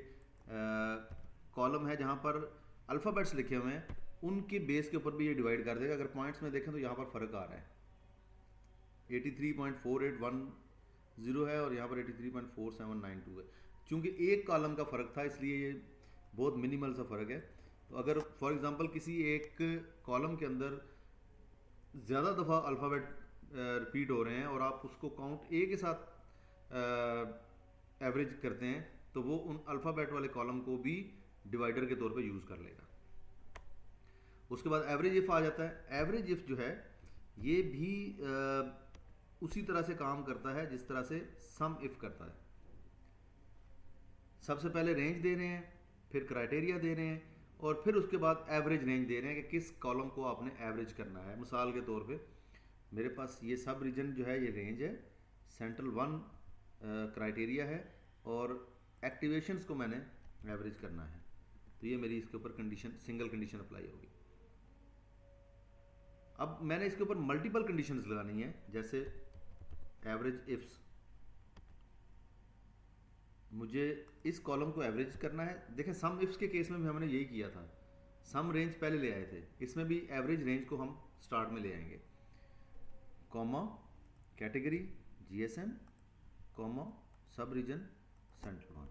कॉलम है जहाँ पर अल्फ़ाबेट्स लिखे हुए हैं, उनके बेस के ऊपर भी ये डिवाइड कर देगा। अगर पॉइंट्स में देखें तो यहाँ पर फ़र्क आ रहा है, 83.4810 है और यहाँ पर 83.4792 है। चूँकि एक कॉलम का फ़र्क था इसलिए ये बहुत मिनिमल सा फ़र्क है। तो अगर फॉर एग्ज़ाम्पल किसी एक कॉलम के अंदर ज़्यादा दफ़ा अल्फ़ाबेट रिपीट हो रहे हैं और आप उसको काउंट ए के साथ एवरेज करते हैं तो वो उन अल्फ़ाबेट वाले कॉलम को भी डिवाइडर के तौर पे यूज़ कर लेगा। उसके बाद एवरेज इफ़ आ जाता है। एवरेज इफ़ जो है ये भी उसी तरह से काम करता है जिस तरह से सम इफ़ करता है। सबसे पहले रेंज दे रहे हैं, फिर क्राइटेरिया दे रहे हैं, और फिर उसके बाद एवरेज रेंज दे रहे हैं कि किस कॉलम को आपने एवरेज करना है। मिसाल के तौर पे मेरे पास ये सब रीजन जो है ये रेंज है, सेंट्रल 1 क्राइटेरिया है, और एक्टिवेशंस को मैंने एवरेज करना है, तो ये मेरी इसके ऊपर कंडीशन, सिंगल कंडीशन अप्लाई होगी। अब मैंने इसके ऊपर मल्टीपल कंडीशंस लगानी है, जैसे एवरेज इफ्स, मुझे इस कॉलम को एवरेज करना है। देखें, सम इफ्स के केस में भी हमने यही किया था, सम रेंज पहले ले आए थे, इसमें भी एवरेज रेंज को हम स्टार्ट में ले आएंगे, कॉमा कैटेगरी जीएसएम, कॉमा सब रीजन सेंट्रल 1।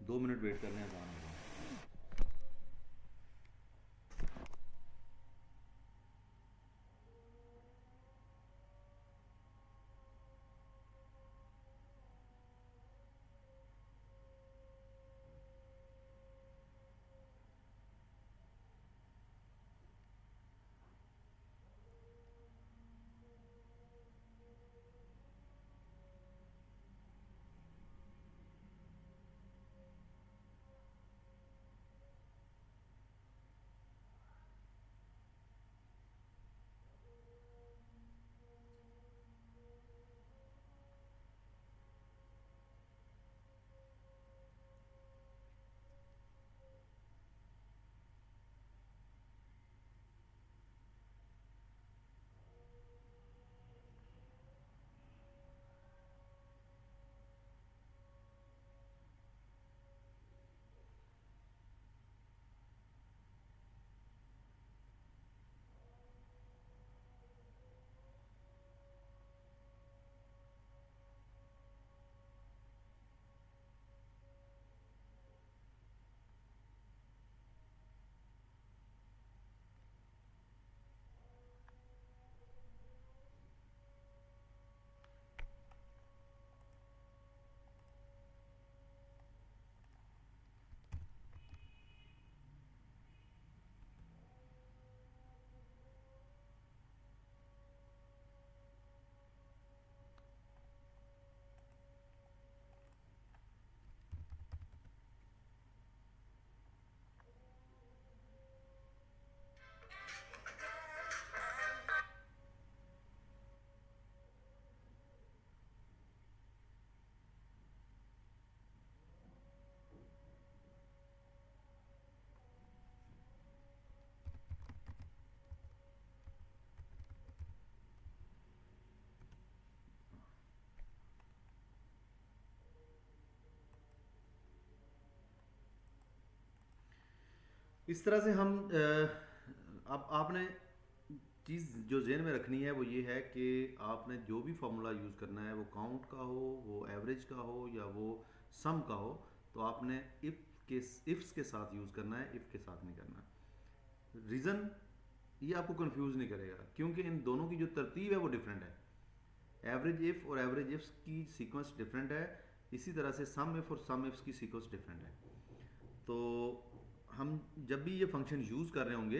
दो मिनट वेट करने हैं, आसान होगा। इस तरह से हम अब आपने चीज़ जो जेहन में रखनी है वो ये है कि आपने जो भी फार्मूला यूज़ करना है, वो काउंट का हो, वो एवरेज का हो, या वो सम का हो, तो आपने इफ़ के इफ्स के साथ यूज़ करना है, इफ़ के साथ नहीं करना। रीज़न ये आपको कंफ्यूज नहीं करेगा, क्योंकि इन दोनों की जो तरतीब है वो डिफरेंट है। एवरेज इफ़ और एवरेज इफ्स की सीक्वेंस डिफरेंट है, इसी तरह से सम इफ़ और सम इफ्स की सीक्वेंस डिफरेंट है। तो हम जब भी ये फंक्शन यूज़ कर रहे होंगे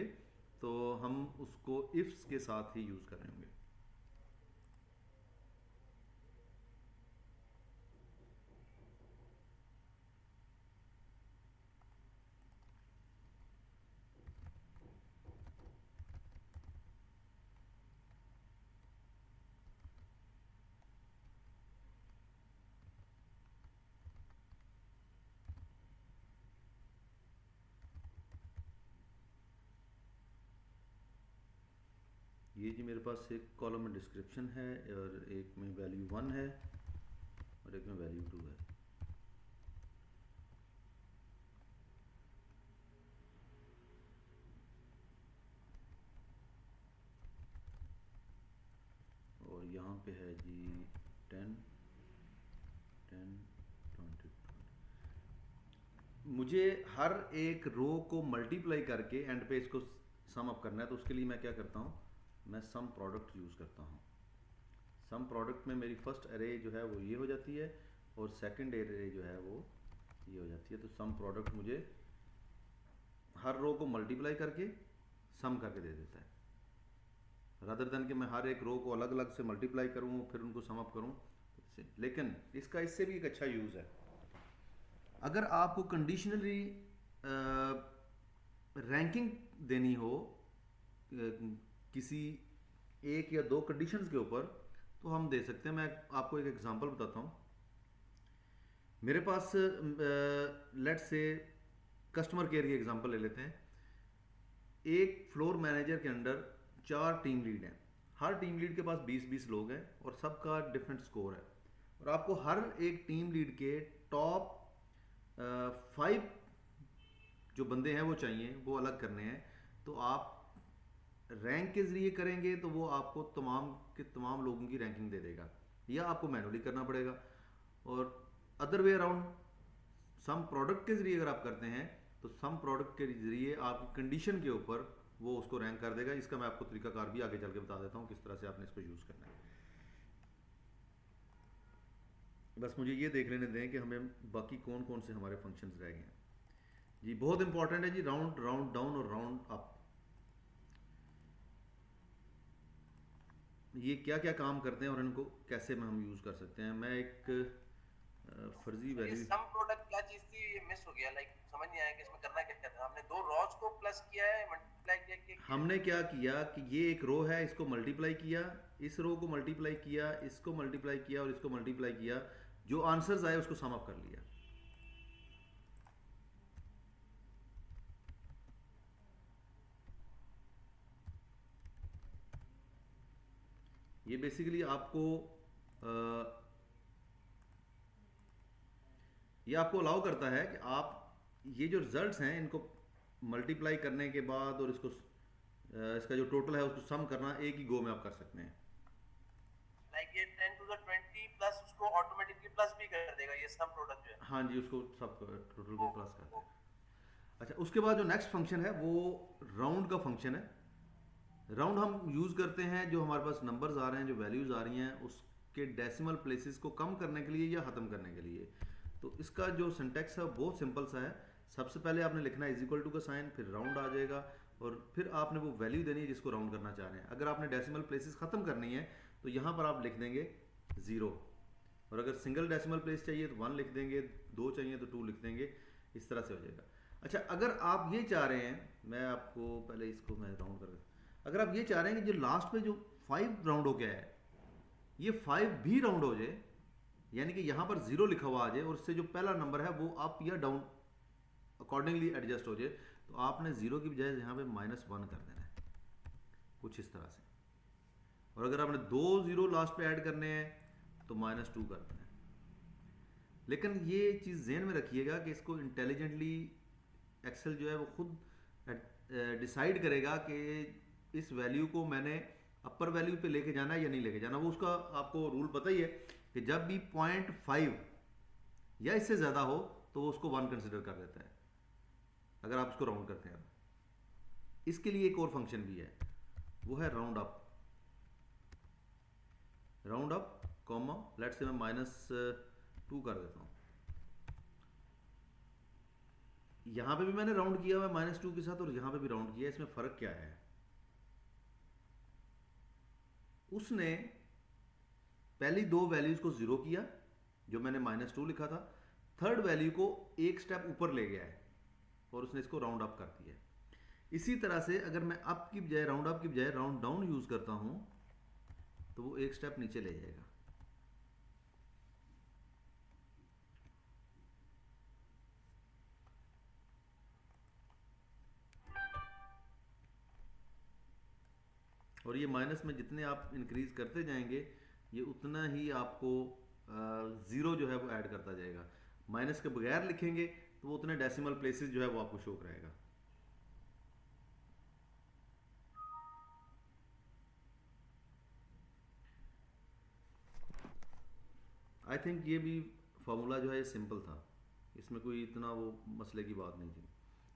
तो हम उसको इफ्स के साथ ही यूज़ कर रहे होंगे। ये जी मेरे पास एक कॉलम में डिस्क्रिप्शन है और एक में वैल्यू 1 है और एक में वैल्यू 2 है। और यहाँ पे है जी 10 10 20। मुझे हर एक रो को मल्टीप्लाई करके एंड पे इसको सम अप करना है, तो उसके लिए मैं क्या करता हूँ, मैं सम प्रोडक्ट यूज़ करता हूँ। सम प्रोडक्ट में मेरी फर्स्ट एरे जो है वो ये हो जाती है और सेकंड एरे जो है वो ये हो जाती है। तो सम प्रोडक्ट मुझे हर रो को मल्टीप्लाई करके सम करके दे देता है, रादर देन कि मैं हर एक रो को अलग अलग से मल्टीप्लाई करूँ फिर उनको सम अप करूँ। लेकिन इसका इससे भी एक अच्छा यूज़ है। अगर आपको कंडीशनली रैंकिंग देनी हो किसी एक या दो कंडीशंस के ऊपर, तो हम दे सकते हैं। मैं आपको एक एग्जांपल बताता हूँ। मेरे पास लेट्स से कस्टमर केयर की एग्जांपल ले लेते हैं। एक फ्लोर मैनेजर के अंडर 4 टीम लीड हैं, हर टीम लीड के पास 20-20 लोग हैं और सबका डिफरेंट स्कोर है, और आपको हर एक टीम लीड के टॉप 5 जो बंदे हैं वो चाहिए, वो अलग करने हैं। तो आप रैंक के ज़रिए करेंगे तो वो आपको तमाम के तमाम लोगों की रैंकिंग दे देगा, या आपको मैनुअली करना पड़ेगा। और other way around some product के ज़रिए अगर आप करते हैं तो सम प्रोडक्ट के ज़रिए आपकी कंडीशन के ऊपर वो उसको रैंक कर देगा। इसका मैं आपको तरीकाकार भी आगे चल के बता देता हूँ किस तरह से आपने इसको यूज़ करना है। बस मुझे ये देख लेने दें कि हमें बाकी कौन कौन से हमारे फंक्शंस रह गए हैं जी। बहुत इंपॉर्टेंट है जी, राउंड राउंड डाउन और राउंड अप। ये क्या क्या काम करते हैं और इनको कैसे हम यूज़ कर सकते हैं। मैं एक फर्जी ये वैल्यू, सम प्रोडक्ट क्या चीज थी, ये मिस हो गया। लाइक समझ नहीं आया कि इसमें करना क्या था। हमने दो रॉज को प्लस किया है, मल्टीप्लाई किया कि हमने क्या किया कि ये एक रो है, इसको मल्टीप्लाई किया, इस रो को मल्टीप्लाई किया, इसको मल्टीप्लाई किया और इसको मल्टीप्लाई किया, जो आंसर्स आए उसको सम अप कर लिया। ये बेसिकली आपको ये आपको अलाउ करता है कि आप ये जो रिजल्ट्स हैं इनको मल्टीप्लाई करने के बाद और इसको इसका जो टोटल है उसको सम करना एक ही गो में आप कर सकते हैं। लाइक ये 10 to the 20 प्लस उसको ऑटोमेटिकली प्लस भी कर देगा ये सम प्रोडक्ट जो है। हाँ जी, उसको सब टोटल को प्लस करता है। अच्छा, उसके बाद जो नेक्स्ट फंक्शन है वो राउंड का फंक्शन है। राउंड हम यूज़ करते हैं जो हमारे पास नंबर्स आ रहे हैं, जो वैल्यूज़ आ रही हैं, उसके डेसिमल प्लेसेस को कम करने के लिए या ख़त्म करने के लिए। तो इसका जो सिंटैक्स है बहुत सिंपल सा है। सबसे पहले आपने लिखना है इज इक्वल टू का साइन, फिर राउंड आ जाएगा और फिर आपने वो वैल्यू देनी है जिसको राउंड करना चाह रहे हैं। अगर आपने डेसिमल प्लेसेस ख़त्म करनी है तो यहाँ पर आप लिख देंगे 0, और अगर सिंगल डेसिमल प्लेस चाहिए तो 1 लिख देंगे, 2 चाहिए तो 2 लिख देंगे। इस तरह से हो जाएगा। अच्छा, अगर आप ये चाह रहे हैं, मैं आपको पहले इसको मैं राउंड कर देता हूँ। अगर आप ये चाह रहे हैं कि जो लास्ट में जो 5 राउंड हो गया है ये 5 भी राउंड हो जाए, यानी कि यहाँ पर 0 लिखा हुआ आ जाए और उससे जो पहला नंबर है वो अप या डाउन अकॉर्डिंगली एडजस्ट हो जाए, तो आपने 0 की बजाय यहाँ पे -1 कर देना है, कुछ इस तरह से। और अगर आपने 2 0 लास्ट पे ऐड करने हैं तो -2 कर देना है। लेकिन ये चीज़ ज़हन में रखिएगा कि इसको इंटेलिजेंटली एक्सेल जो है वो खुद डिसाइड करेगा कि इस वैल्यू को मैंने अपर वैल्यू पे लेके जाना है या नहीं लेके जाना। वो उसका आपको रूल पता ही है कि जब भी 0.5 या इससे ज़्यादा हो तो वो उसको 1 कंसिडर कर देता है, अगर आप उसको राउंड करते हैं। इसके लिए एक और फंक्शन भी है, वो है round up. Round up comma, let's say मैं -2 कर देता हूँ। यहाँ पे भी मैंने राउंड किया हुआ है -2 के साथ, और यहाँ पे भी राउंड किया है। इसमें फ़र्क क्या है? उसने पहली दो वैल्यूज़ को ज़ीरो किया, जो मैंने -2 लिखा था, थर्ड वैल्यू को एक स्टेप ऊपर ले गया है और उसने इसको राउंड अप कर दिया है। इसी तरह से अगर मैं अप की बजाय, राउंड अप की बजाय राउंड डाउन यूज़ करता हूँ तो वो एक स्टेप नीचे ले जाएगा। और ये माइनस में जितने आप इंक्रीज करते जाएंगे, ये उतना ही आपको ज़ीरो जो है वो ऐड करता जाएगा। माइनस के बगैर लिखेंगे तो वो उतने डेसिमल प्लेसेस जो है वो आपको शो कराएगा। आई थिंक ये भी फार्मूला जो है ये सिंपल था, इसमें कोई इतना वो मसले की बात नहीं थी।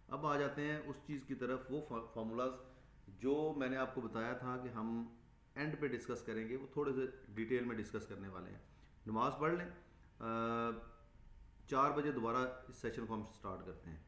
अब आ जाते हैं उस चीज़ की तरफ, वो फार्मूलाज जो मैंने आपको बताया था कि हम एंड पे डिस्कस करेंगे, वो थोड़े से डिटेल में डिस्कस करने वाले हैं। नमाज पढ़ लें, 4 बजे दोबारा इस सेशन को हम स्टार्ट करते हैं।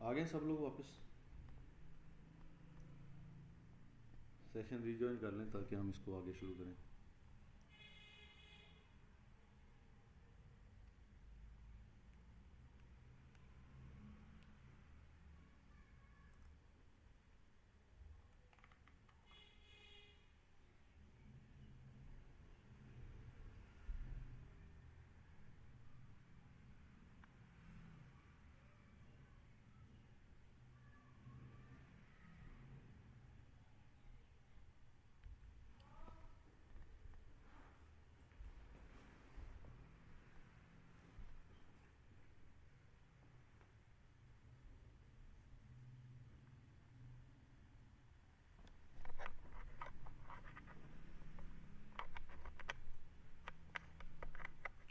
आ गए सब लोग वापस? सेशन रीजॉइन कर लें ताकि हम इसको आगे शुरू करें।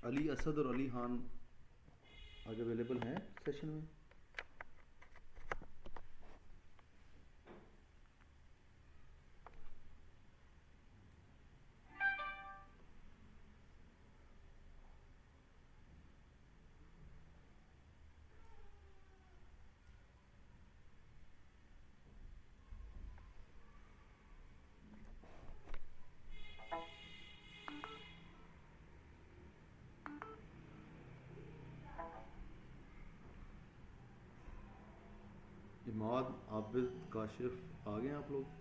अली असद और अली खान आज अवेलेबल हैं सेशन में? इमाद, आबिद, काशिफ आ गए आप लोग?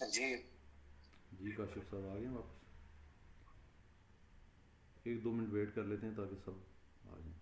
जी जी काशिफ साहब आ गए वापस? 1-2 मिनट वेट कर लेते हैं ताकि सब आ जाएं।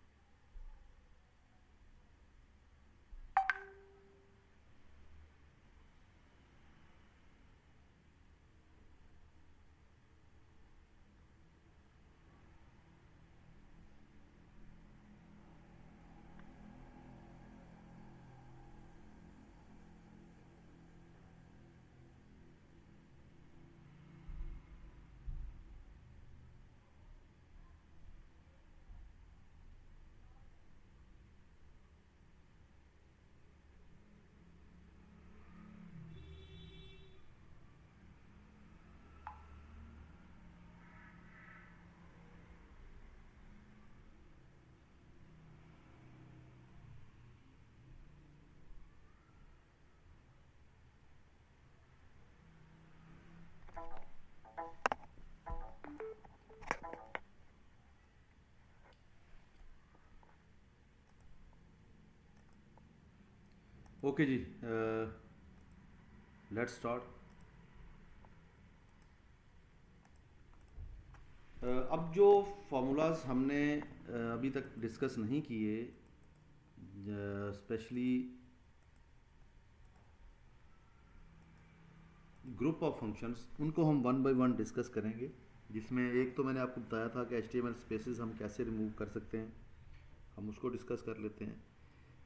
ओके जी, लेट्स स्टार्ट। अब जो फार्मूलाज हमने अभी तक डिस्कस नहीं किए, स्पेशली ग्रुप ऑफ फंक्शंस, उनको हम 1 बाय 1 डिस्कस करेंगे। जिसमें एक तो मैंने आपको बताया था कि HTML स्पेसेस हम कैसे रिमूव कर सकते हैं, हम उसको डिस्कस कर लेते हैं।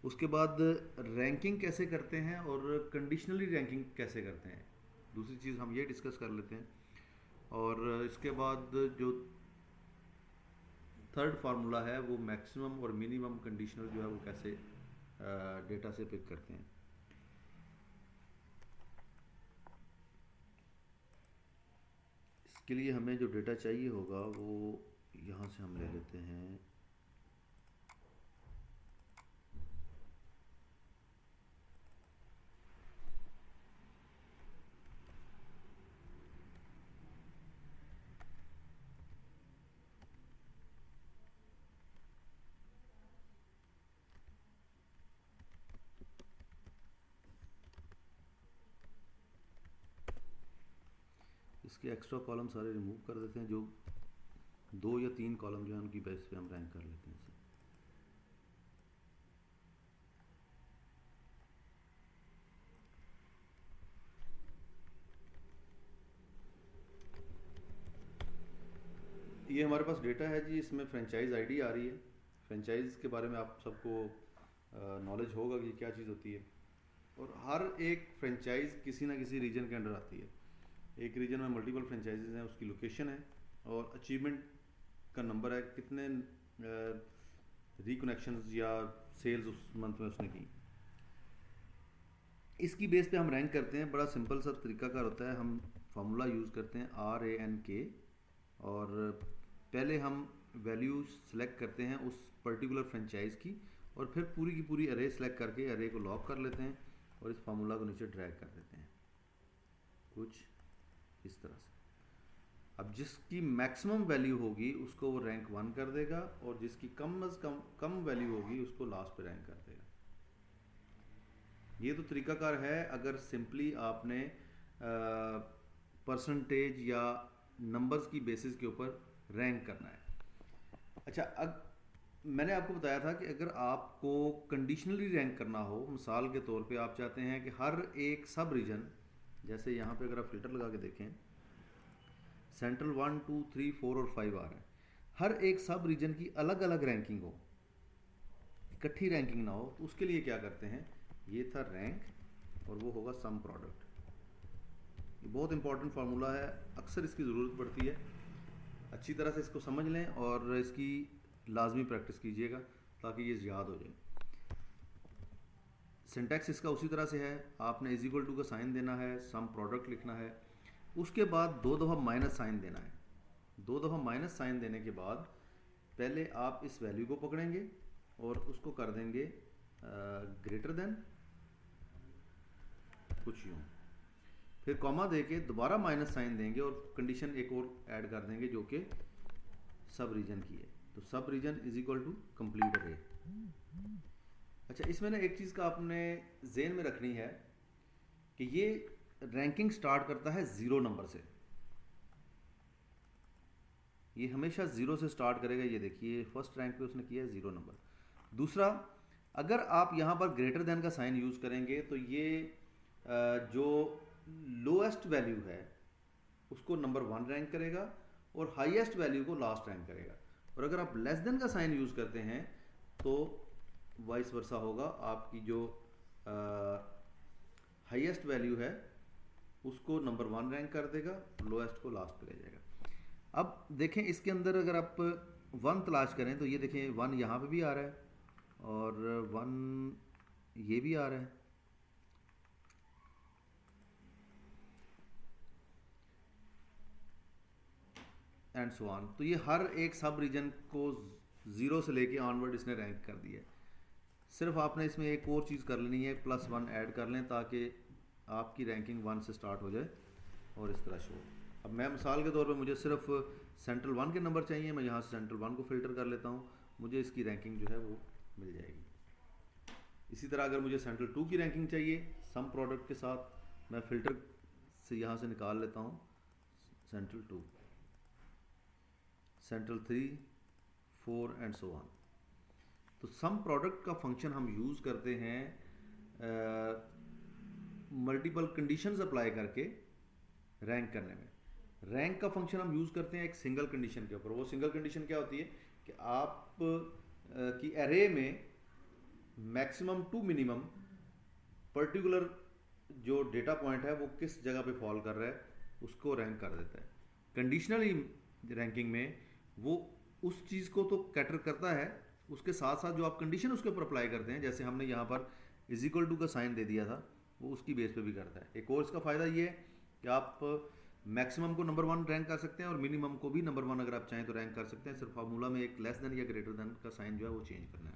उसके बाद रैंकिंग कैसे करते हैं और कंडीशनली रैंकिंग कैसे करते हैं, दूसरी चीज़ हम ये डिस्कस कर लेते हैं। और इसके बाद जो थर्ड फार्मूला है वो मैक्सिमम और मिनिमम कंडीशनल जो है वो कैसे डेटा से पिक करते हैं। इसके लिए हमें जो डेटा चाहिए होगा वो यहाँ से हम ले लेते हैं। इसके एक्स्ट्रा कॉलम सारे रिमूव कर देते हैं, जो 2 या 3 कॉलम जो है उनकी बेस पे हम रैंक कर लेते हैं इसे। ये हमारे पास डेटा है जी, इसमें फ्रेंचाइज आईडी आ रही है। फ्रेंचाइज के बारे में आप सबको नॉलेज होगा कि क्या चीज़ होती है। और हर एक फ्रेंचाइज किसी ना किसी रीजन के अंडर आती है। एक रीजन में मल्टीपल फ्रेंचाइजीज हैं, उसकी लोकेशन है और अचीवमेंट का नंबर है, कितने रिकनेक्शंस या सेल्स उस मंथ में उसने की। इसकी बेस पे हम रैंक करते हैं। बड़ा सिंपल सा तरीकाकार होता है। हम फार्मूला यूज़ करते हैं RANK और पहले हम वैल्यू सेलेक्ट करते हैं उस पर्टिकुलर फ्रेंचाइज की और फिर पूरी की पूरी अरे सेलेक्ट करके अरे को लॉक कर लेते हैं और इस फार्मूला को नीचे ड्रैग कर देते हैं कुछ इस तरह से। अब जिसकी मैक्सिमम वैल्यू होगी उसको वो रैंक 1 कर देगा और जिसकी कम वैल्यू होगी उसको लास्ट पे रैंक कर देगा। ये तो तरीकाकार है अगर सिंपली आपने परसेंटेज या नंबर्स की बेसिस के ऊपर रैंक करना है। अच्छा, अब मैंने आपको बताया था कि अगर आपको कंडीशनली रैंक करना हो, मिसाल के तौर पे आप चाहते हैं कि हर एक सब रीजन, जैसे यहाँ पे अगर आप फिल्टर लगा के देखें, सेंट्रल 1 2 3 4 और 5 आ रहा है, हर एक सब रीजन की अलग अलग रैंकिंग हो, इकट्ठी रैंकिंग ना हो, तो उसके लिए क्या करते हैं, ये था रैंक और वो होगा सम प्रोडक्ट। ये बहुत इंपॉर्टेंट फार्मूला है, अक्सर इसकी ज़रूरत पड़ती है। अच्छी तरह से इसको समझ लें और इसकी लाजमी प्रैक्टिस कीजिएगा ताकि ये याद हो जाए। सिंटैक्स इसका उसी तरह से है, आपने इज इक्वल टू का साइन देना है, सम प्रोडक्ट लिखना है, उसके बाद 2 दफ़ा माइनस साइन देना है। 2 दफ़ा माइनस साइन देने के बाद पहले आप इस वैल्यू को पकड़ेंगे और उसको कर देंगे ग्रेटर देन कुछ यूँ, फिर कॉमा देके दोबारा माइनस साइन देंगे और कंडीशन एक और ऐड कर देंगे जो कि सब रीजन की है। तो सब region is equal to complete array. अच्छा, इसमें ना एक चीज़ का आपने जेहन में रखनी है कि ये रैंकिंग स्टार्ट करता है 0 नंबर से। ये हमेशा 0 से स्टार्ट करेगा। ये देखिए फर्स्ट रैंक पे उसने किया है 0 नंबर। दूसरा, अगर आप यहाँ पर ग्रेटर देन का साइन यूज़ करेंगे तो ये जो लोएस्ट वैल्यू है उसको नंबर 1 रैंक करेगा और हाईएस्ट वैल्यू को लास्ट रैंक करेगा। और अगर आप लेस देन का साइन यूज़ करते हैं तो वाइस वर्सा होगा, आपकी जो हाईएस्ट वैल्यू है उसको नंबर 1 रैंक कर देगा, लोएस्ट को लास्ट पे ले जाएगा। अब देखें इसके अंदर अगर आप 1 तलाश करें तो ये देखें 1 यहाँ पे भी आ रहा है और 1 ये भी आ रहा है। And so on. तो ये हर एक सब रीजन को 0 से लेके ऑनवर्ड इसने रैंक कर दिया है। सिर्फ आपने इसमें एक और चीज़ कर लेनी है, +1 ऐड कर लें ताकि आपकी रैंकिंग 1 से स्टार्ट हो जाए और इस तरह शो। अब मैं मिसाल के तौर पे मुझे सिर्फ सेंट्रल 1 के नंबर चाहिए, मैं यहाँ से सेंट्रल 1 को फ़िल्टर कर लेता हूँ, मुझे इसकी रैंकिंग जो है वो मिल जाएगी। इसी तरह अगर मुझे सेंट्रल 2 की रैंकिंग चाहिए सम प्रोडक्ट के साथ, मैं फ़िल्टर से यहाँ से निकाल लेता हूँ central 2, central 3 4 and so on. तो सम प्रोडक्ट का फंक्शन हम यूज़ करते हैं मल्टीपल कंडीशंस अप्लाई करके रैंक करने में। रैंक का फंक्शन हम यूज़ करते हैं एक सिंगल कंडीशन के ऊपर। वो सिंगल कंडीशन क्या होती है कि आप की एरे में मैक्सिमम टू मिनिमम पर्टिकुलर जो डेटा पॉइंट है वो किस जगह पे फॉल कर रहा है उसको रैंक कर देता है। कंडीशनली रैंकिंग में वो उस चीज़ को तो कैटर करता है, उसके साथ साथ जो आप कंडीशन उसके ऊपर अप्लाई करते हैं, जैसे हमने यहाँ पर इज इक्वल टू का साइन दे दिया था, वो उसकी बेस पे भी करता है। एक और इसका फ़ायदा ये है कि आप मैक्सिमम को नंबर 1 रैंक कर सकते हैं और मिनिमम को भी नंबर 1 अगर आप चाहें तो रैंक कर सकते हैं। सिर्फ फार्मूला में एक लेस देन या ग्रेटर देन का साइन जो है वो चेंज करना है।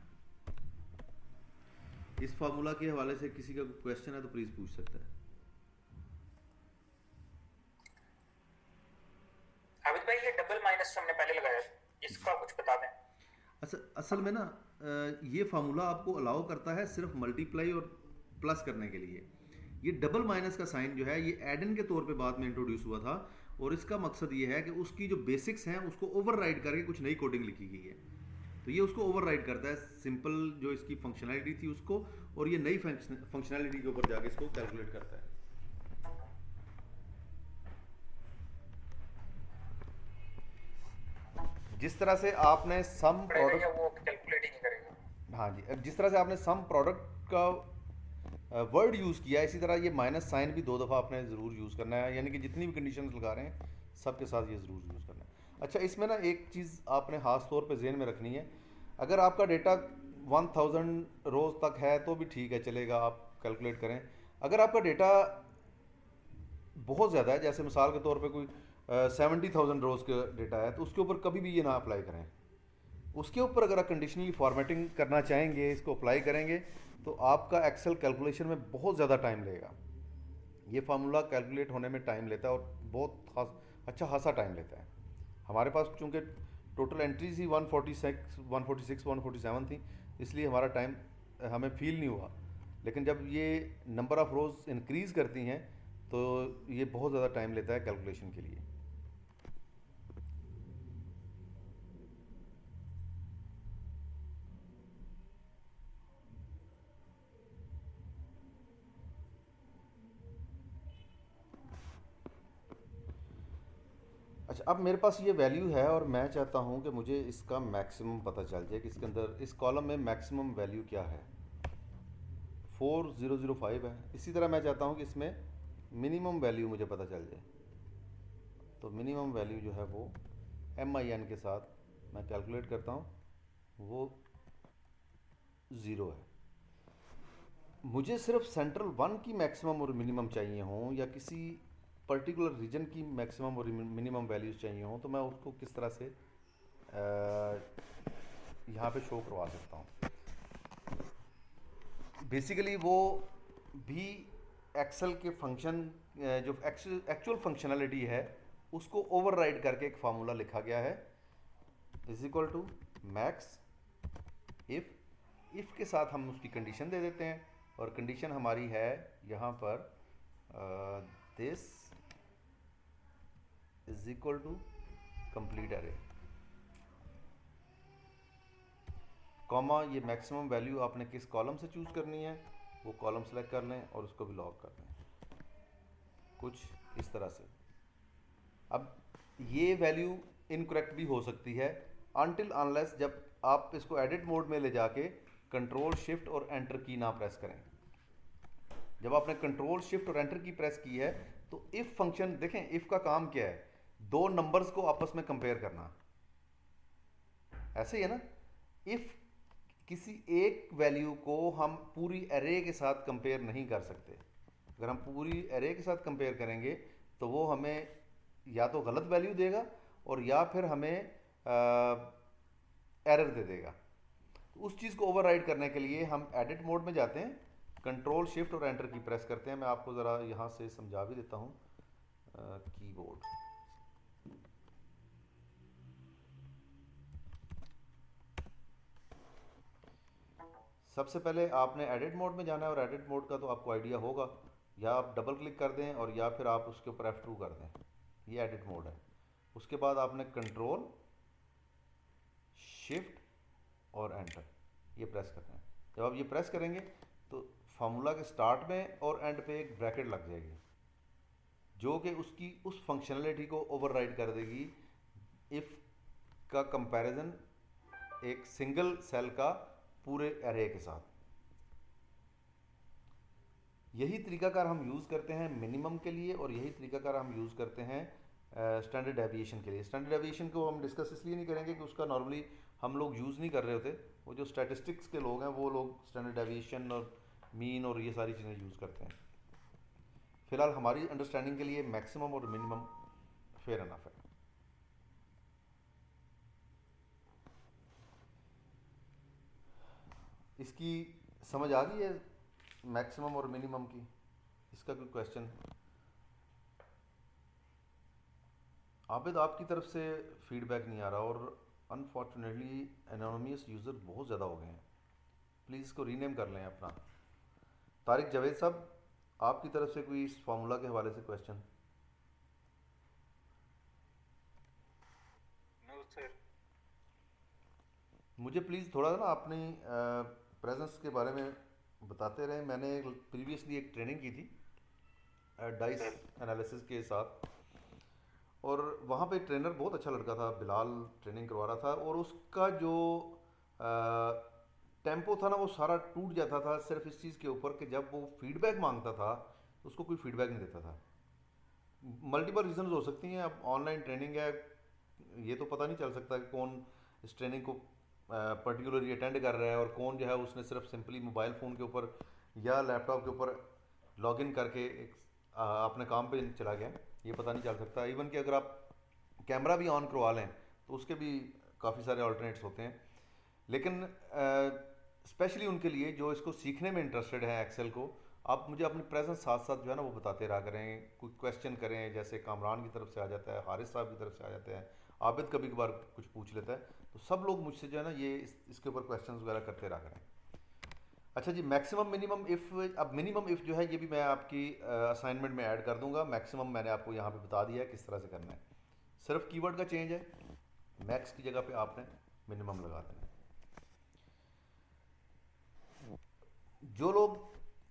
इस फार्मूला के हवाले से किसी का क्वेश्चन है तो प्लीज़ पूछ सकता है। आबिद भाई, ये डबल माइनस हमने पहले लगाया, इसका कुछ बता दें। असल में ना ये फार्मूला आपको अलाउ करता है सिर्फ मल्टीप्लाई और प्लस करने के लिए। ये डबल माइनस का साइन जो है ये एडन के तौर पे बाद में इंट्रोड्यूस हुआ था और इसका मकसद ये है कि उसकी जो बेसिक्स हैं उसको ओवरराइड करके कुछ नई कोडिंग लिखी गई है, तो ये उसको ओवरराइड करता है, सिंपल जो इसकी फंक्शनैलिटी थी उसको, और ये नई फंक्शनैलिटी के ऊपर जाके इसको कैलकुलेट करता है। जिस तरह से आपने सम प्रोडक्ट, वो कैलकुलेट ही नहीं करेगा। हाँ जी, जिस तरह से आपने सम प्रोडक्ट का वर्ड यूज़ किया है, इसी तरह ये माइनस साइन भी 2 दफ़ा आपने ज़रूर यूज़ करना है, यानी कि जितनी भी कंडीशन लगा रहे हैं सबके साथ ये ज़रूर यूज़ करना है। अच्छा, इसमें ना एक चीज़ आपने ख़ास तौर पे ज़हन में रखनी है, अगर आपका डेटा 1000 रोज़ तक है तो भी ठीक है, चलेगा, आप कैलकुलेट करें। अगर आपका डेटा बहुत ज़्यादा है, जैसे मिसाल के तौर पे कोई 70,000 रोज़ का डेटा है, तो उसके ऊपर कभी भी ये ना अप्लाई करें। उसके ऊपर अगर आप कंडीशनली फॉर्मेटिंग करना चाहेंगे, इसको अप्लाई करेंगे, तो आपका एक्सेल कैलकुलेशन में बहुत ज़्यादा टाइम लगेगा। ये फार्मूला कैलकुलेट होने में टाइम लेता है और बहुत अच्छा खासा टाइम लेता है। हमारे पास चूँकि टोटल एंट्रीज ही 146 147 थी, इसलिए हमारा टाइम हमें फील नहीं हुआ। लेकिन जब ये नंबर ऑफ़ रोज़ इंक्रीज़ करती हैं तो ये बहुत ज़्यादा टाइम लेता है कैलकुलेशन के लिए। अच्छा, अब मेरे पास ये वैल्यू है और मैं चाहता हूँ कि मुझे इसका मैक्सिमम पता चल जाए कि इसके अंदर इस कॉलम में मैक्सिमम वैल्यू क्या है। 4005 है। इसी तरह मैं चाहता हूँ कि इसमें मिनिमम वैल्यू मुझे पता चल जाए। तो मिनिमम वैल्यू जो है वो MIN के साथ मैं कैलकुलेट करता हूँ, वो 0 है। मुझे सिर्फ सेंट्रल 1 की मैक्सिमम और मिनिमम चाहिए हों या किसी पर्टिकुलर रीजन की मैक्सिमम और मिनिमम वैल्यूज़ चाहिए हों, तो मैं उसको किस तरह से यहाँ पे शो करवा सकता हूँ। बेसिकली वो भी एक्सेल के फंक्शन जो एक्चुअल फंक्शनैलिटी है उसको ओवरराइड करके एक फार्मूला लिखा गया है, is equal to max if के साथ हम उसकी कंडीशन दे देते हैं, और कंडीशन हमारी है यहाँ पर this is equal to complete array, comma ये मैक्सिमम वैल्यू आपने किस कॉलम से चूज़ करनी है वो कॉलम सेलेक्ट कर लें और उसको भी लॉक कर लें, कुछ इस तरह से। अब ये वैल्यू इनकरेक्ट भी हो सकती है अनटिल अनलेस जब आप इसको एडिट मोड में ले जाके कंट्रोल शिफ्ट और एंटर की ना प्रेस करें। जब आपने कंट्रोल शिफ्ट और एंटर की प्रेस की है तो इफ़ फंक्शन देखें, इफ़ का काम क्या है, दो नंबर्स को आपस में कंपेयर करना, ऐसे ही है ना। इफ़ किसी एक वैल्यू को हम पूरी एरे के साथ कंपेयर नहीं कर सकते, अगर हम पूरी एरे के साथ कंपेयर करेंगे तो वो हमें या तो गलत वैल्यू देगा और या फिर हमें एरर दे देगा। तो उस चीज़ को ओवरराइड करने के लिए हम एडिट मोड में जाते हैं, कंट्रोल शिफ्ट और एंटर की प्रेस करते हैं। मैं आपको ज़रा यहाँ से समझा भी देता हूँ कीबोर्ड। सबसे पहले आपने एडिट मोड में जाना है और एडिट मोड का तो आपको आइडिया होगा, या आप डबल क्लिक कर दें और या फिर आप उसके ऊपर F2 कर दें, ये एडिट मोड है। उसके बाद आपने कंट्रोल शिफ्ट और एंटर ये प्रेस करना है। जब आप ये प्रेस करेंगे तो फार्मूला के स्टार्ट में और एंड पे एक ब्रैकेट लग जाएगी जो कि उसकी उस फंक्शनैलिटी को ओवरराइड कर देगी, इफ़ का कंपैरिजन एक सिंगल सेल का पूरे एरे के साथ। यही तरीकाकार हम यूज़ करते हैं मिनिमम के लिए और यही तरीकाकार हम यूज़ करते हैं स्टैंडर्ड डेविएशन के लिए। स्टैंडर्ड डेविएशन को हम डिस्कस इसलिए नहीं करेंगे कि उसका नॉर्मली हम लोग यूज़ नहीं कर रहे होते, वो जो स्टैटिस्टिक्स के लोग हैं वो लोग स्टैंडर्ड डेविएशन और मीन और ये सारी चीज़ें यूज़ करते हैं। फ़िलहाल हमारी अंडरस्टैंडिंग के लिए मैक्सिमम और मिनिमम फेयर एनफ है। इसकी समझ आ गई है मैक्सिमम और मिनिमम की? इसका कोई क्वेश्चन? आबिद, आपकी तरफ से फीडबैक नहीं आ रहा और अनफॉर्चुनेटली एनोनिमस यूज़र बहुत ज़्यादा हो गए हैं, प्लीज़ इसको रीनेम कर लें अपना। तारिक जावेद साहब, आपकी तरफ से कोई इस फार्मूला के हवाले से क्वेश्चन? No sir. मुझे प्लीज़ थोड़ा ना अपनी प्रेजेंस के बारे में बताते रहें। मैंने प्रीवियसली एक ट्रेनिंग की थी डाइस एनालिसिस के साथ, और वहाँ पे ट्रेनर बहुत अच्छा लड़का था, बिलाल ट्रेनिंग करवा रहा था, और उसका जो टेम्पो था ना वो सारा टूट जाता था सिर्फ इस चीज़ के ऊपर कि जब वो फीडबैक मांगता था तो उसको कोई फीडबैक नहीं देता था। मल्टीपल रीजंस हो सकती हैं। अब ऑनलाइन ट्रेनिंग है, ये तो पता नहीं चल सकता कि कौन इस ट्रेनिंग को पर्टिकुलरली अटेंड कर रहा है और कौन जो है उसने सिर्फ सिंपली मोबाइल फ़ोन के ऊपर या लैपटॉप के ऊपर लॉगिन करके अपने काम पे चला गया, ये पता नहीं चल सकता। इवन कि अगर आप कैमरा भी ऑन करवा लें तो उसके भी काफ़ी सारे ऑल्टरनेट्स होते हैं। लेकिन स्पेशली उनके लिए जो इसको सीखने में इंटरेस्टेड है एक्सेल को, आप मुझे अपनी प्रेजेंस साथ साथ जो है ना वो बताते रहा करें, कोई क्वेश्चन करें, जैसे कामरान की तरफ से आ जाता है, हारिस साहब की तरफ से आ जाता है, आबिद कभी कभार कुछ पूछ लेता है, तो सब लोग मुझसे जो है ना ये इसके ऊपर क्वेश्चंस वगैरह करते रहा करें। अच्छा जी, मैक्सिमम मिनिमम इफ़, अब मिनिमम इफ़ जो है ये भी मैं आपकी असाइनमेंट में ऐड कर दूंगा। मैक्सिमम मैंने आपको यहाँ पे बता दिया है किस तरह से करना है, सिर्फ कीवर्ड का चेंज है, मैक्स की जगह पे आपने मिनिमम लगा देना है। जो लोग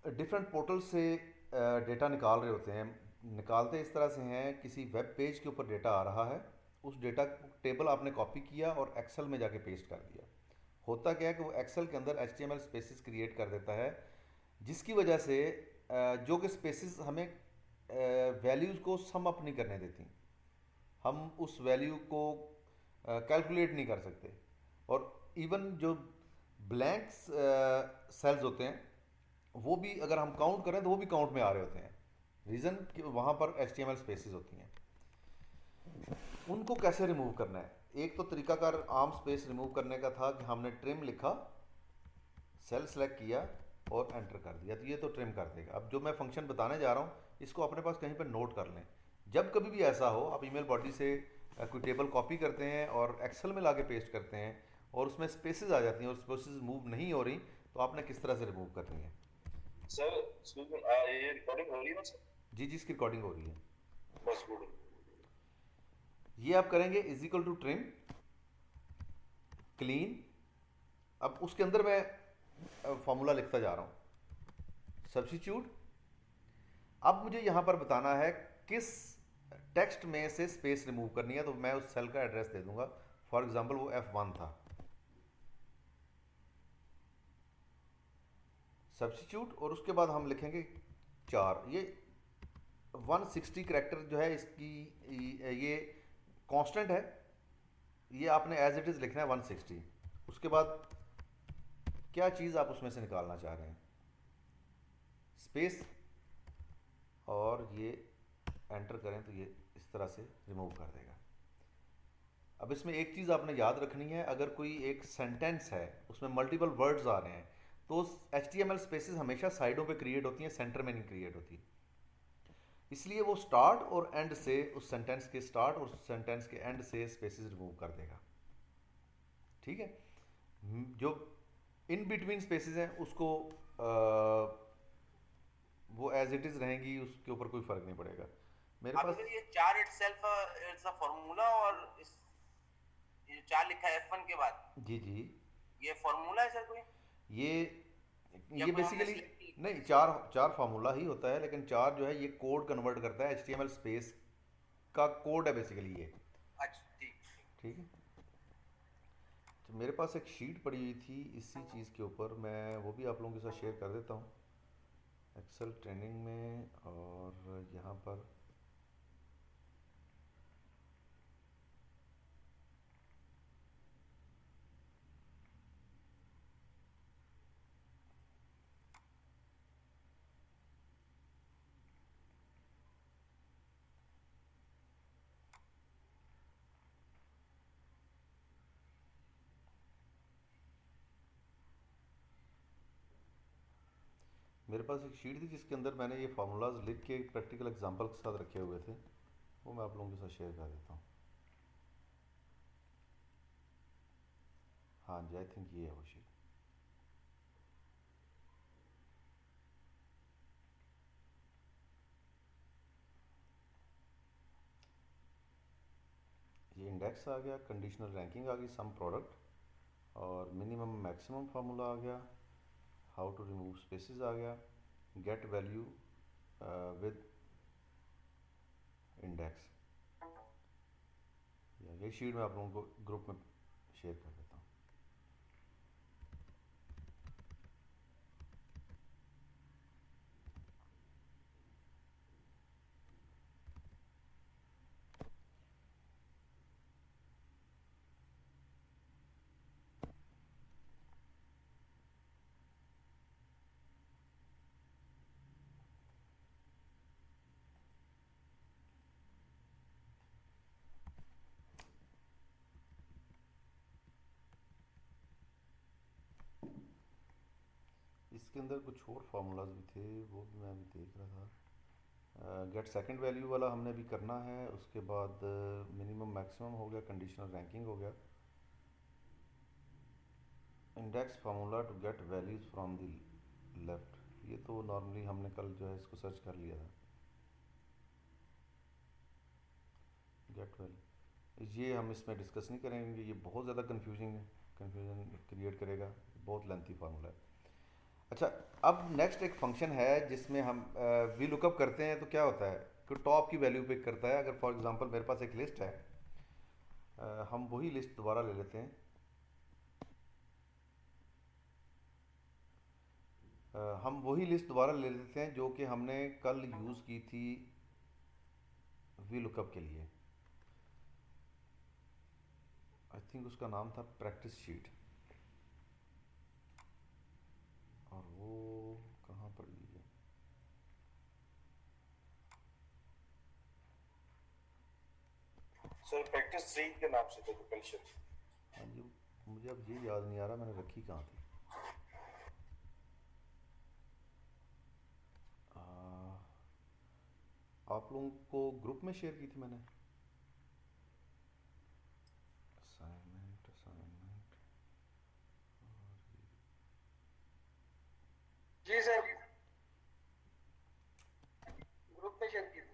डिफरेंट पोर्टल से डेटा निकाल रहे होते हैं, निकालते इस तरह से हैं, किसी वेब पेज के ऊपर डेटा आ रहा है, उस डेटा टेबल आपने कॉपी किया और एक्सेल में जाके पेस्ट कर दिया। होता क्या है कि वो एक्सेल के अंदर HTML स्पेसेस क्रिएट कर देता है, जिसकी वजह से जो कि स्पेसेस हमें वैल्यूज़ को सम अप नहीं करने देती, हम उस वैल्यू को कैलकुलेट नहीं कर सकते। और इवन जो ब्लैंक सेल्स होते हैं वो भी अगर हम काउंट करें तो वो भी काउंट में आ रहे होते हैं, रीज़न कि वहाँ पर HTML स्पेसेस होती हैं। उनको कैसे रिमूव करना है? एक तो तरीकाकार आम स्पेस रिमूव करने का था कि हमने ट्रिम लिखा, सेल सेलेक्ट किया और एंटर कर दिया, तो ये तो ट्रिम कर देगा। अब जो मैं फंक्शन बताने जा रहा हूँ इसको अपने पास कहीं पर नोट कर लें। जब कभी भी ऐसा हो, आप ईमेल बॉडी से कोई टेबल कॉपी करते हैं और एक्सेल में लाके पेस्ट करते हैं और उसमें स्पेसेस आ जाती हैं और स्पेसेस मूव नहीं हो रही, तो आपने किस तरह से रिमूव करनी है? सर ये रिकॉर्डिंग हो रही है ना सर? जी जी, इसकी रिकॉर्डिंग हो रही है। बस गुड। ये आप करेंगे is equal to trim clean. अब उसके अंदर मैं फॉर्मूला लिखता जा रहा हूँ, सब्स्टिट्यूट। अब मुझे यहाँ पर बताना है किस टेक्स्ट में से स्पेस रिमूव करनी है, तो मैं उस सेल का एड्रेस दे दूंगा। फॉर एग्जांपल वो F1 था, सब्स्टिट्यूट, और उसके बाद हम लिखेंगे 4। ये 160 कैरेक्टर जो है इसकी, ये कांस्टेंट है, ये आपने एज इट इज़ लिखना है 160। उसके बाद क्या चीज़ आप उसमें से निकालना चाह रहे हैं, स्पेस, और ये एंटर करें तो ये इस तरह से रिमूव कर देगा। अब इसमें एक चीज़ आपने याद रखनी है, अगर कोई एक सेंटेंस है उसमें मल्टीपल वर्ड्स आ रहे हैं तो HTML स्पेसेस हमेशा साइडों पे क्रिएट होती हैं, सेंटर में नहीं क्रिएट होती। इसलिए वो स्टार्ट और एंड से, उस सेंटेंस के स्टार्ट और सेंटेंस के एंड से स्पेसेस रिमूव कर देगा। ठीक है, जो इन बिटवीन स्पेसेस हैं उसको वो एज इट इज़ रहेंगी, उसके ऊपर कोई फ़र्क नहीं पड़ेगा। मेरे अब पास अगर ये 4 इटसेल्फ इट्स अ फार्मूला, और इस ये जो 4 लिखा है F1 के बाद, जी जी, ये फार्मूला है सर कोई, ये या ये कोई हमने बेसिकली select नहीं, चार चार फार्मूला ही होता है, लेकिन चार जो है ये कोड कन्वर्ट करता है, HTML स्पेस का कोड है बेसिकली ये। अच्छा ठीक। ठीक है, तो मेरे पास एक शीट पड़ी हुई थी इसी चीज़ के ऊपर, मैं वो भी आप लोगों के साथ शेयर कर देता हूँ एक्सेल ट्रेनिंग में। और यहाँ पर मेरे पास एक शीट थी जिसके अंदर मैंने ये फार्मूलाज लिख के प्रैक्टिकल एग्जांपल के साथ रखे हुए थे, वो मैं आप लोगों के साथ शेयर कर देता हूँ। हाँ जी, आई थिंक ये है वो शीट। ये इंडेक्स आ गया, कंडीशनल रैंकिंग आ गई, सम प्रोडक्ट, और मिनिमम मैक्सिमम फार्मूला आ गया, हाउ टू रिमूव स्पेसेस आ गया, गेट वैल्यू विद इंडेक्स। ये शीट मैं आप लोगों को ग्रुप में शेयर कर देता हूँ। इसके अंदर कुछ और फार्मूलाज भी थे, वो भी मैं अभी देख रहा था। गेट सेकंड वैल्यू वाला हमने भी करना है, उसके बाद मिनिमम मैक्सिमम हो गया, कंडीशनल रैंकिंग हो गया, index formula to get values from the left, ये तो नॉर्मली हमने कल जो है इसको सर्च कर लिया था। गेट वैल्यू ये हम इसमें डिस्कस नहीं करेंगे, ये बहुत ज़्यादा कन्फ्यूजन क्रिएट करेगा, बहुत लेंथी फार्मूला है। अच्छा, अब नेक्स्ट एक फंक्शन है जिसमें हम वी लुकअप करते हैं, तो क्या होता है कि टॉप की वैल्यू पिक करता है। अगर फॉर एग्जांपल मेरे पास एक लिस्ट है, हम वही लिस्ट दोबारा ले लेते हैं। हम वही लिस्ट दोबारा ले लेते हैं जो कि हमने कल यूज़ की थी वी लुकअप के लिए। आई थिंक उसका नाम था प्रैक्टिस शीट, और वो कहाँ पर गई है? सर प्रैक्टिस 3 के नाम से थे कल से। हाँ जी, मुझे अब ये याद नहीं आ रहा मैंने रखी कहाँ थी। आप लोगों को ग्रुप में शेयर की थी मैंने। असाइनमेंट जी सर, ग्रुप में शेयर कीजिए।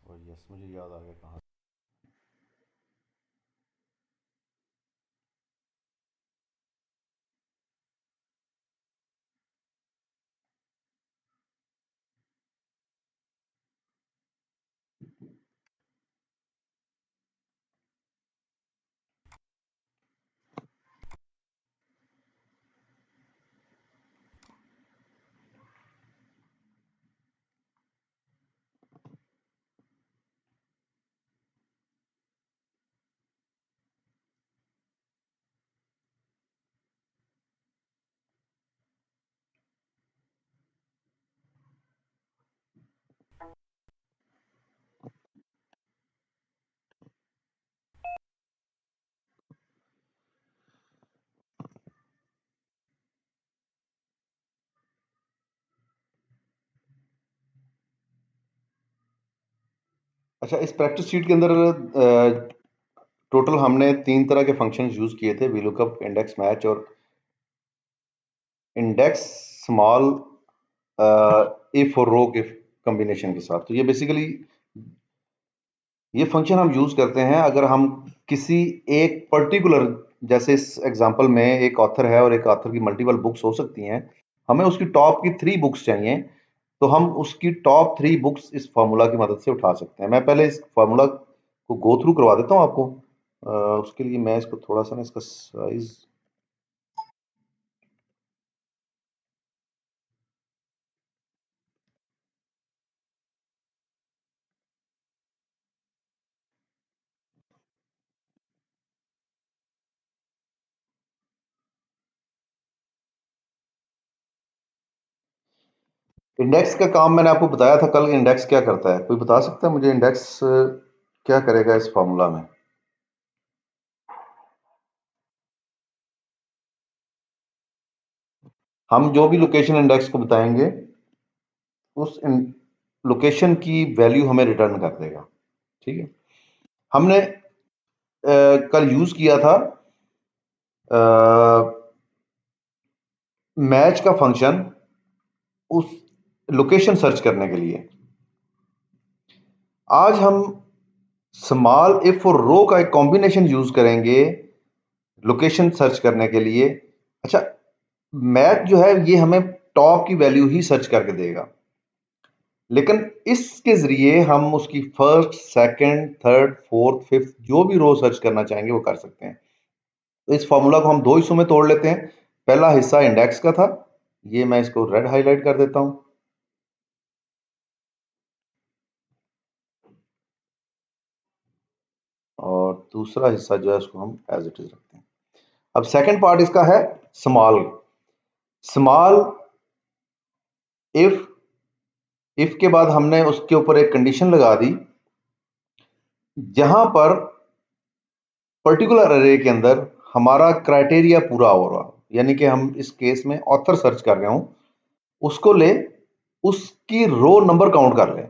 और यस, मुझे याद आ गया कहाँ। अच्छा, इस प्रैक्टिस शीट के अंदर टोटल हमने 3 तरह के फंक्शंस यूज़ किए थे, वी लुकअप, इंडेक्स मैच और इंडेक्स स्मॉल इफ और रो के कॉम्बिनेशन के साथ। तो ये बेसिकली ये फंक्शन हम यूज़ करते हैं अगर हम किसी एक पर्टिकुलर, जैसे इस एग्जांपल में एक ऑथर है और एक ऑथर की मल्टीपल बुक्स हो सकती हैं, हमें उसकी टॉप की 3 बुक्स चाहिए, तो हम उसकी टॉप 3 बुक्स इस फार्मूला की मदद से उठा सकते हैं। मैं पहले इस फार्मूला को गो थ्रू करवा देता हूँ आपको। उसके लिए मैं इसको थोड़ा सा ना इसका साइज, इंडेक्स का काम मैंने आपको बताया था कल। इंडेक्स क्या करता है, कोई बता सकता है मुझे इंडेक्स क्या करेगा इस फार्मूला में? हम जो भी लोकेशन इंडेक्स को बताएंगे उस लोकेशन की वैल्यू हमें रिटर्न कर देगा। ठीक है, हमने कल यूज किया था मैच का फंक्शन उस लोकेशन सर्च करने के लिए। आज हम स्मॉल इफ और रो का एक कॉम्बिनेशन यूज करेंगे लोकेशन सर्च करने के लिए। अच्छा, मैच जो है ये हमें टॉप की वैल्यू ही सर्च करके देगा। लेकिन इसके ज़रिए हम उसकी first, second, third, fourth, fifth जो भी रो सर्च करना चाहेंगे वो कर सकते हैं। तो इस फॉर्मूला को हम दो हिस्सों में तोड़ लेते हैं। पहला हिस्सा इंडेक्स का था, ये मैं इसको रेड हाईलाइट कर देता हूं, और दूसरा हिस्सा जो है उसको हम एज इट इज रखते हैं। अब सेकंड पार्ट इसका है स्मॉल। स्मॉल इफ के बाद हमने उसके ऊपर एक कंडीशन लगा दी जहां पर पर्टिकुलर अरे के अंदर हमारा क्राइटेरिया पूरा हो रहा, यानी कि हम इस केस में ऑथर सर्च कर रहे हूं, उसको ले, उसकी रो नंबर काउंट कर ले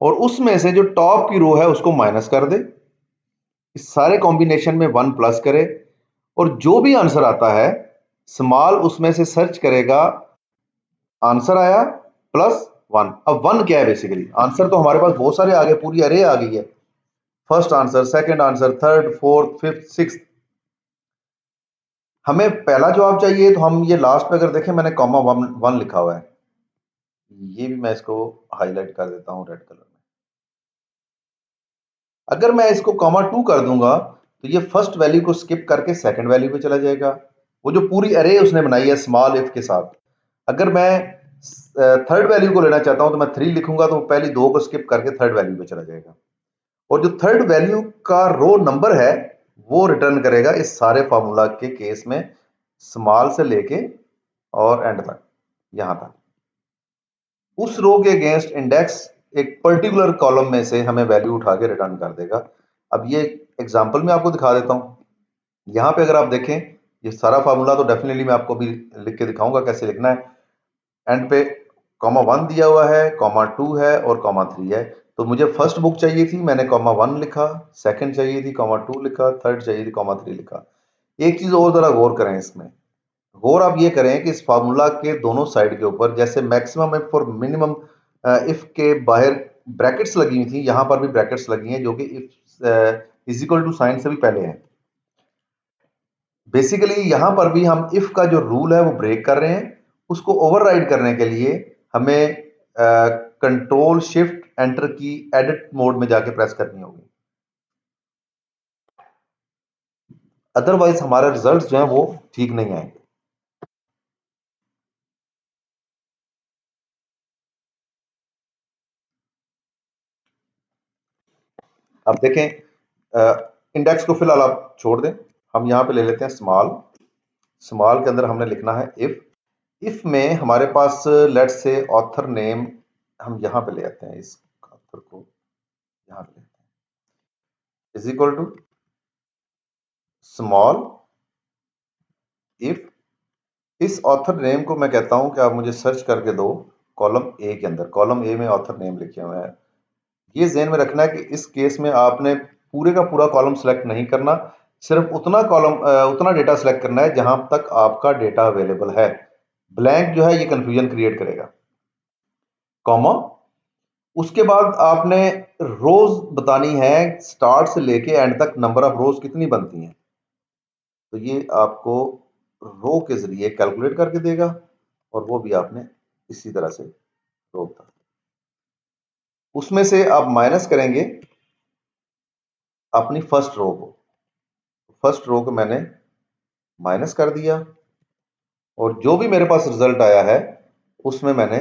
और उसमें से जो टॉप की रो है उसको माइनस कर दे, इस सारे कॉम्बिनेशन में 1 प्लस करे और जो भी आंसर आता है स्मॉल उसमें से सर्च करेगा, आंसर आया प्लस 1। अब 1 क्या है? बेसिकली आंसर तो हमारे पास बहुत सारे आ गए, पूरी अरे आ गई है, first answer, second answer, third, fourth, fifth, sixth. हमें पहला जवाब चाहिए तो हम ये लास्ट पे अगर देखें मैंने कॉमा 1 लिखा हुआ है, ये भी मैं इसको हाईलाइट कर देता हूं रेड कलर में। अगर मैं इसको कॉमा 2 कर दूंगा तो ये फर्स्ट वैल्यू को स्किप करके सेकंड वैल्यू पे चला जाएगा। वो जो पूरी अरे उसने बनाई है स्मॉल इफ के साथ, अगर मैं थर्ड वैल्यू को लेना चाहता हूं तो मैं 3 लिखूंगा तो पहली 2 को स्किप करके थर्ड वैल्यू पे चला जाएगा, और जो थर्ड वैल्यू का रो नंबर है वो रिटर्न करेगा इस सारे फॉर्मूला के केस में, स्मॉल से लेके और एंड तक, यहां तक। उस रो के अगेंस्ट इंडेक्स एक पर्टिकुलर कॉलम में से हमें वैल्यू उठा के रिटर्न कर देगा। अब ये एग्जांपल में आपको दिखा देता हूं। यहां पे अगर आप देखें ये सारा फार्मूला तो डेफिनेटली मैं आपको भी लिख के दिखाऊंगा कैसे लिखना है। एंड पे कॉमा 1 दिया हुआ है, कॉमा 2 है और कॉमा 3 है। तो मुझे फर्स्ट बुक चाहिए थी, मैंने कॉमा 1 लिखा, सेकंड चाहिए थी कॉमा 2 लिखा, थर्ड चाहिए थी कॉमा 3 लिखा। एक चीज और जरा गौर करें इसमें, गौर आप ये करें कि इस फार्मूला के दोनों साइड के ऊपर जैसे मैक्सिमम इफ और मिनिमम इफ के बाहर ब्रैकेट्स लगी हुई थी, यहां पर भी ब्रैकेट्स लगी हैं जो कि if is equal to sign से भी पहले हैं। बेसिकली यहां पर भी हम इफ का जो रूल है वो ब्रेक कर रहे हैं, उसको ओवरराइड करने के लिए हमें कंट्रोल शिफ्ट एंटर की एडिट मोड में जाके प्रेस करनी होगी, अदरवाइज हमारे रिजल्ट जो है वो ठीक नहीं आएंगे। अब देखें इंडेक्स को फिलहाल आप छोड़ दें, हम यहां पे ले लेते हैं स्मॉल। स्मॉल के अंदर हमने लिखना है इफ में हमारे पास लेट्स से ऑथर नेम हम यहां पे ले आते हैं, इस ऑथर को यहां पे लेते हैं, is equal to small if, इस ऑथर नेम को मैं कहता हूं कि आप मुझे सर्च करके दो कॉलम ए के अंदर, कॉलम ए में ऑथर नेम लिखे हुए हैं। ये ज़हन में रखना है कि इस केस में आपने पूरे का पूरा कॉलम सेलेक्ट नहीं करना, सिर्फ उतना कॉलम उतना डेटा सेलेक्ट करना है जहां तक आपका डेटा अवेलेबल है। ब्लैंक जो है ये कंफ्यूजन क्रिएट करेगा। कॉमा, उसके बाद आपने रोज बतानी है, स्टार्ट से लेके एंड तक नंबर ऑफ रोज कितनी बनती हैं, तो ये आपको रो के जरिए कैलकुलेट करके देगा और वो भी आपने इसी तरह से रो बता, उसमें से आप माइनस करेंगे अपनी फर्स्ट रो को। फर्स्ट रो को मैंने माइनस कर दिया और जो भी मेरे पास रिजल्ट आया है उसमें मैंने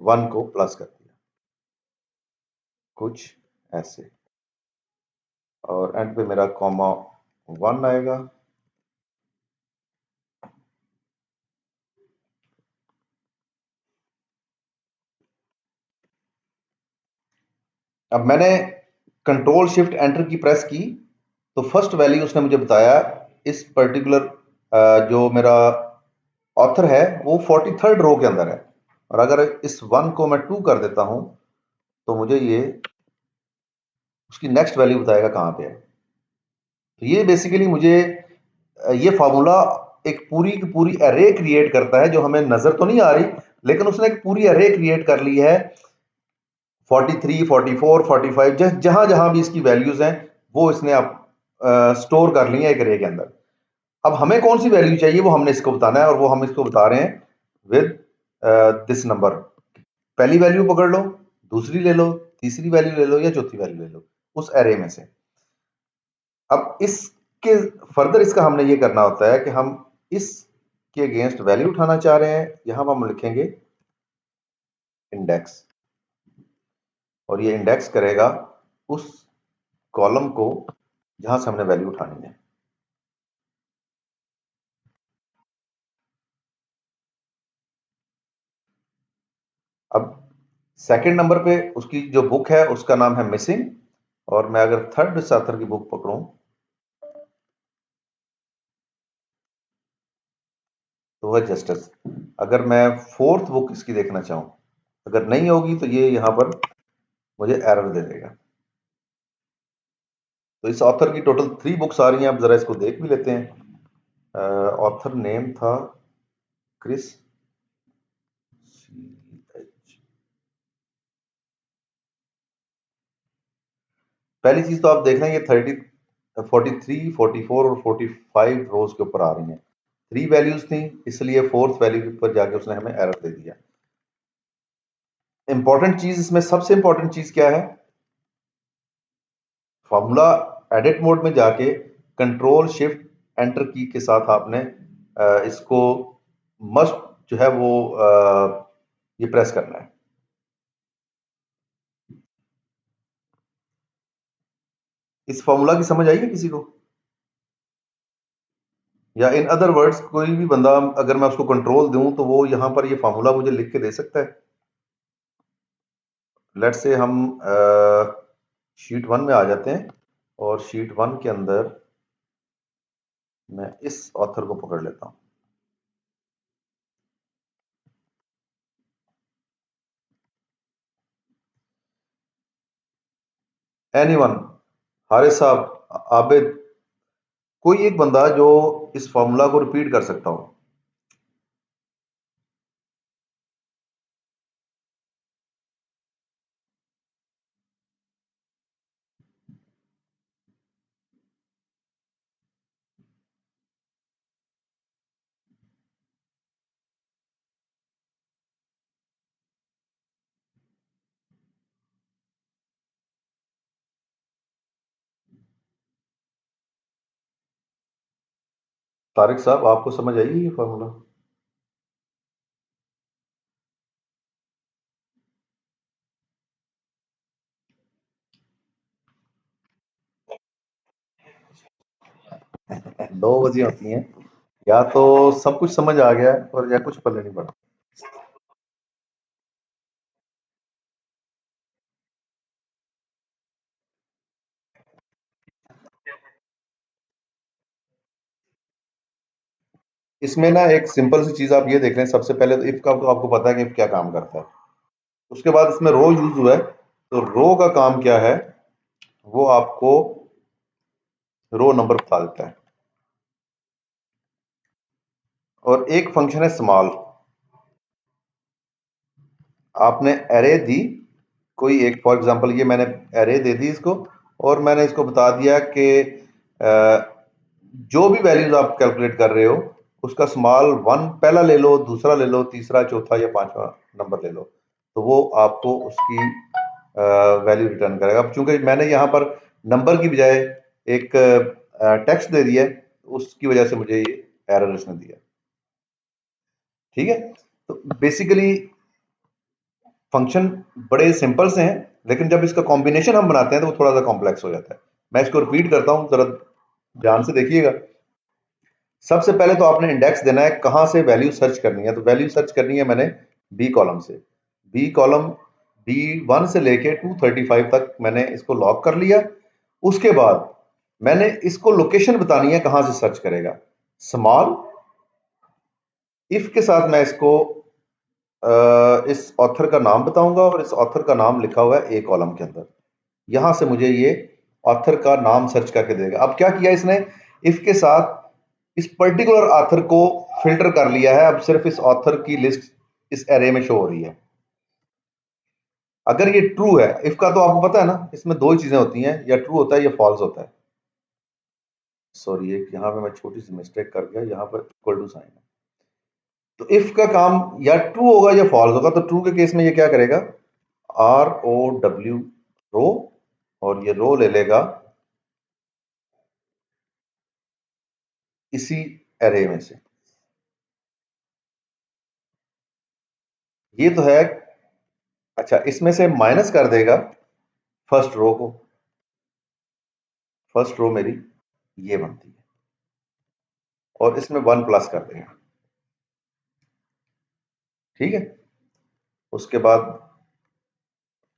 1 को प्लस कर दिया, कुछ ऐसे, और एंड पे मेरा कॉमा 1 आएगा। अब मैंने कंट्रोल शिफ्ट एंटर की प्रेस की तो फर्स्ट वैल्यू उसने मुझे बताया इस पर्टिकुलर जो मेरा ऑथर है वो 43rd रो के अंदर है, और अगर इस 1 को मैं 2 कर देता हूं तो मुझे ये उसकी नेक्स्ट वैल्यू बताएगा कहां पे है। तो ये बेसिकली मुझे ये फार्मूला एक पूरी की पूरी एरे क्रिएट करता है जो हमें नजर तो नहीं आ रही, लेकिन उसने एक पूरी एरे क्रिएट कर ली है 43, 44, 45, जहां जहां भी इसकी वैल्यूज हैं वो इसने आप स्टोर कर ली है एक एरे के अंदर। अब हमें कौन सी वैल्यू चाहिए वो हमने इसको बताना है, और वो हम इसको बता रहे हैं विद दिस नंबर। पहली वैल्यू पकड़ लो, दूसरी ले लो, तीसरी वैल्यू ले लो या चौथी वैल्यू ले लो उस एरे में से। अब इसके फर्दर इसका हमने ये करना होता है कि हम इसके अगेंस्ट वैल्यू उठाना चाह रहे हैं, यहां पर हम लिखेंगे इंडेक्स, और ये इंडेक्स करेगा उस कॉलम को जहां से हमने वैल्यू उठानी है। अब सेकंड नंबर पे उसकी जो बुक है उसका नाम है मिसिंग, और मैं अगर थर्ड ऑथर की बुक पकड़ूं तो है जस्टिस। अगर मैं फोर्थ बुक इसकी देखना चाहूं, अगर नहीं होगी तो ये यहां पर मुझे एरर दे देगा। तो इस ऑथर की टोटल 3 बुक्स आ रही हैं। अब जरा इसको देख भी लेते हैं। ऑथर नेम था क्रिस CH। पहली चीज तो आप देख लें ये 30 43 44 और 45 रोज के ऊपर आ रही हैं। 3 वैल्यूज थी, इसलिए फोर्थ वैल्यू पर जाके उसने हमें एरर दे दिया। इंपॉर्टेंट चीज इसमें, सबसे इंपॉर्टेंट चीज क्या है, फॉर्मूला एडिट मोड में जाके कंट्रोल शिफ्ट एंटर की के साथ आपने इसको मस्ट जो है वो ये प्रेस करना है। इस फॉर्मूला की समझ आई है किसी को? या इन अदर वर्ड्स कोई भी बंदा अगर मैं उसको कंट्रोल दूं तो वो यहां पर ये फॉर्मूला मुझे लिख के दे सकता है। लेट्स से हम शीट 1 में आ जाते हैं और शीट 1 के अंदर मैं इस ऑथर को पकड़ लेता हूं। एनीवन, हारिस साहब, आबिद, कोई एक बंदा जो इस फॉर्मूला को रिपीट कर सकता हो। तारिक साहब, आपको समझ आई ये फॉर्मूला? दो वजह होती हैं, या तो सब कुछ समझ आ गया और या कुछ पल्ले नहीं पड़ा। इसमें ना एक सिंपल सी चीज आप ये देख लें, सबसे पहले तो इफ का तो आपको पता है कि इफ क्या काम करता है। उसके बाद इसमें रो यूज हुआ है, तो रो का काम क्या है, वो आपको रो नंबर बता देता है। और एक फंक्शन है स्मॉल, आपने एरे दी कोई एक, फॉर एग्जांपल ये मैंने एरे दे दी इसको, और मैंने इसको बता दिया कि जो भी वैल्यूज आप कैलकुलेट कर रहे हो उसका स्मॉल 1 पहला ले लो, दूसरा ले लो, तीसरा, चौथा या पांचवा नंबर ले लो, तो वो आपको उसकी वैल्यू रिटर्न करेगा। अब चूंकि मैंने यहाँ पर नंबर की बजाय एक टेक्स्ट दे दिया, उसकी वजह से मुझे ये एरर इसने दिया। ठीक है, तो बेसिकली फंक्शन बड़े सिंपल से हैं, लेकिन जब इसका कॉम्बिनेशन हम बनाते हैं तो वो थोड़ा सा कॉम्प्लेक्स हो जाता है। मैं इसको रिपीट करता हूं, जरा ध्यान से देखिएगा। सबसे पहले तो आपने इंडेक्स देना है, कहां से वैल्यू सर्च करनी है। तो वैल्यू सर्च करनी है मैंने बी कॉलम से। बी कॉलम B1 से लेके 235 तक मैंने इसको लॉक कर लिया। उसके बाद मैंने इसको लोकेशन बतानी है कहां से सर्च करेगा। स्मॉल इफ के साथ मैं इसको इस ऑथर का नाम बताऊंगा, और इस ऑथर का नाम लिखा हुआ है ए कॉलम के अंदर। यहां से मुझे ये ऑथर का नाम सर्च करके देगा। अब क्या किया इसने, इफ के साथ इस पर्टिकुलर ऑथर को फिल्टर कर लिया है। अब सिर्फ इस ऑथर की लिस्ट इस एरे में शो हो रही है। अगर ये ट्रू है, इफ का तो आपको पता है ना, इसमें दो ही चीजें होती हैं, या ट्रू होता है या फॉल्स होता है। सॉरी, एक यहां पे मैं छोटी सी मिस्टेक कर गया, यहां पर इक्वल टू साइन है। तो इफ का काम या ट्रू होगा या फॉल्स होगा। तो ट्रू के केस में ये क्या करेगा, ROW रो, और ये रो ले लेगा इसी एरे में से। ये तो है। अच्छा, इसमें से माइनस कर देगा फर्स्ट रो को। फर्स्ट रो मेरी ये बनती है, और इसमें 1 प्लस कर देगा। ठीक है। उसके बाद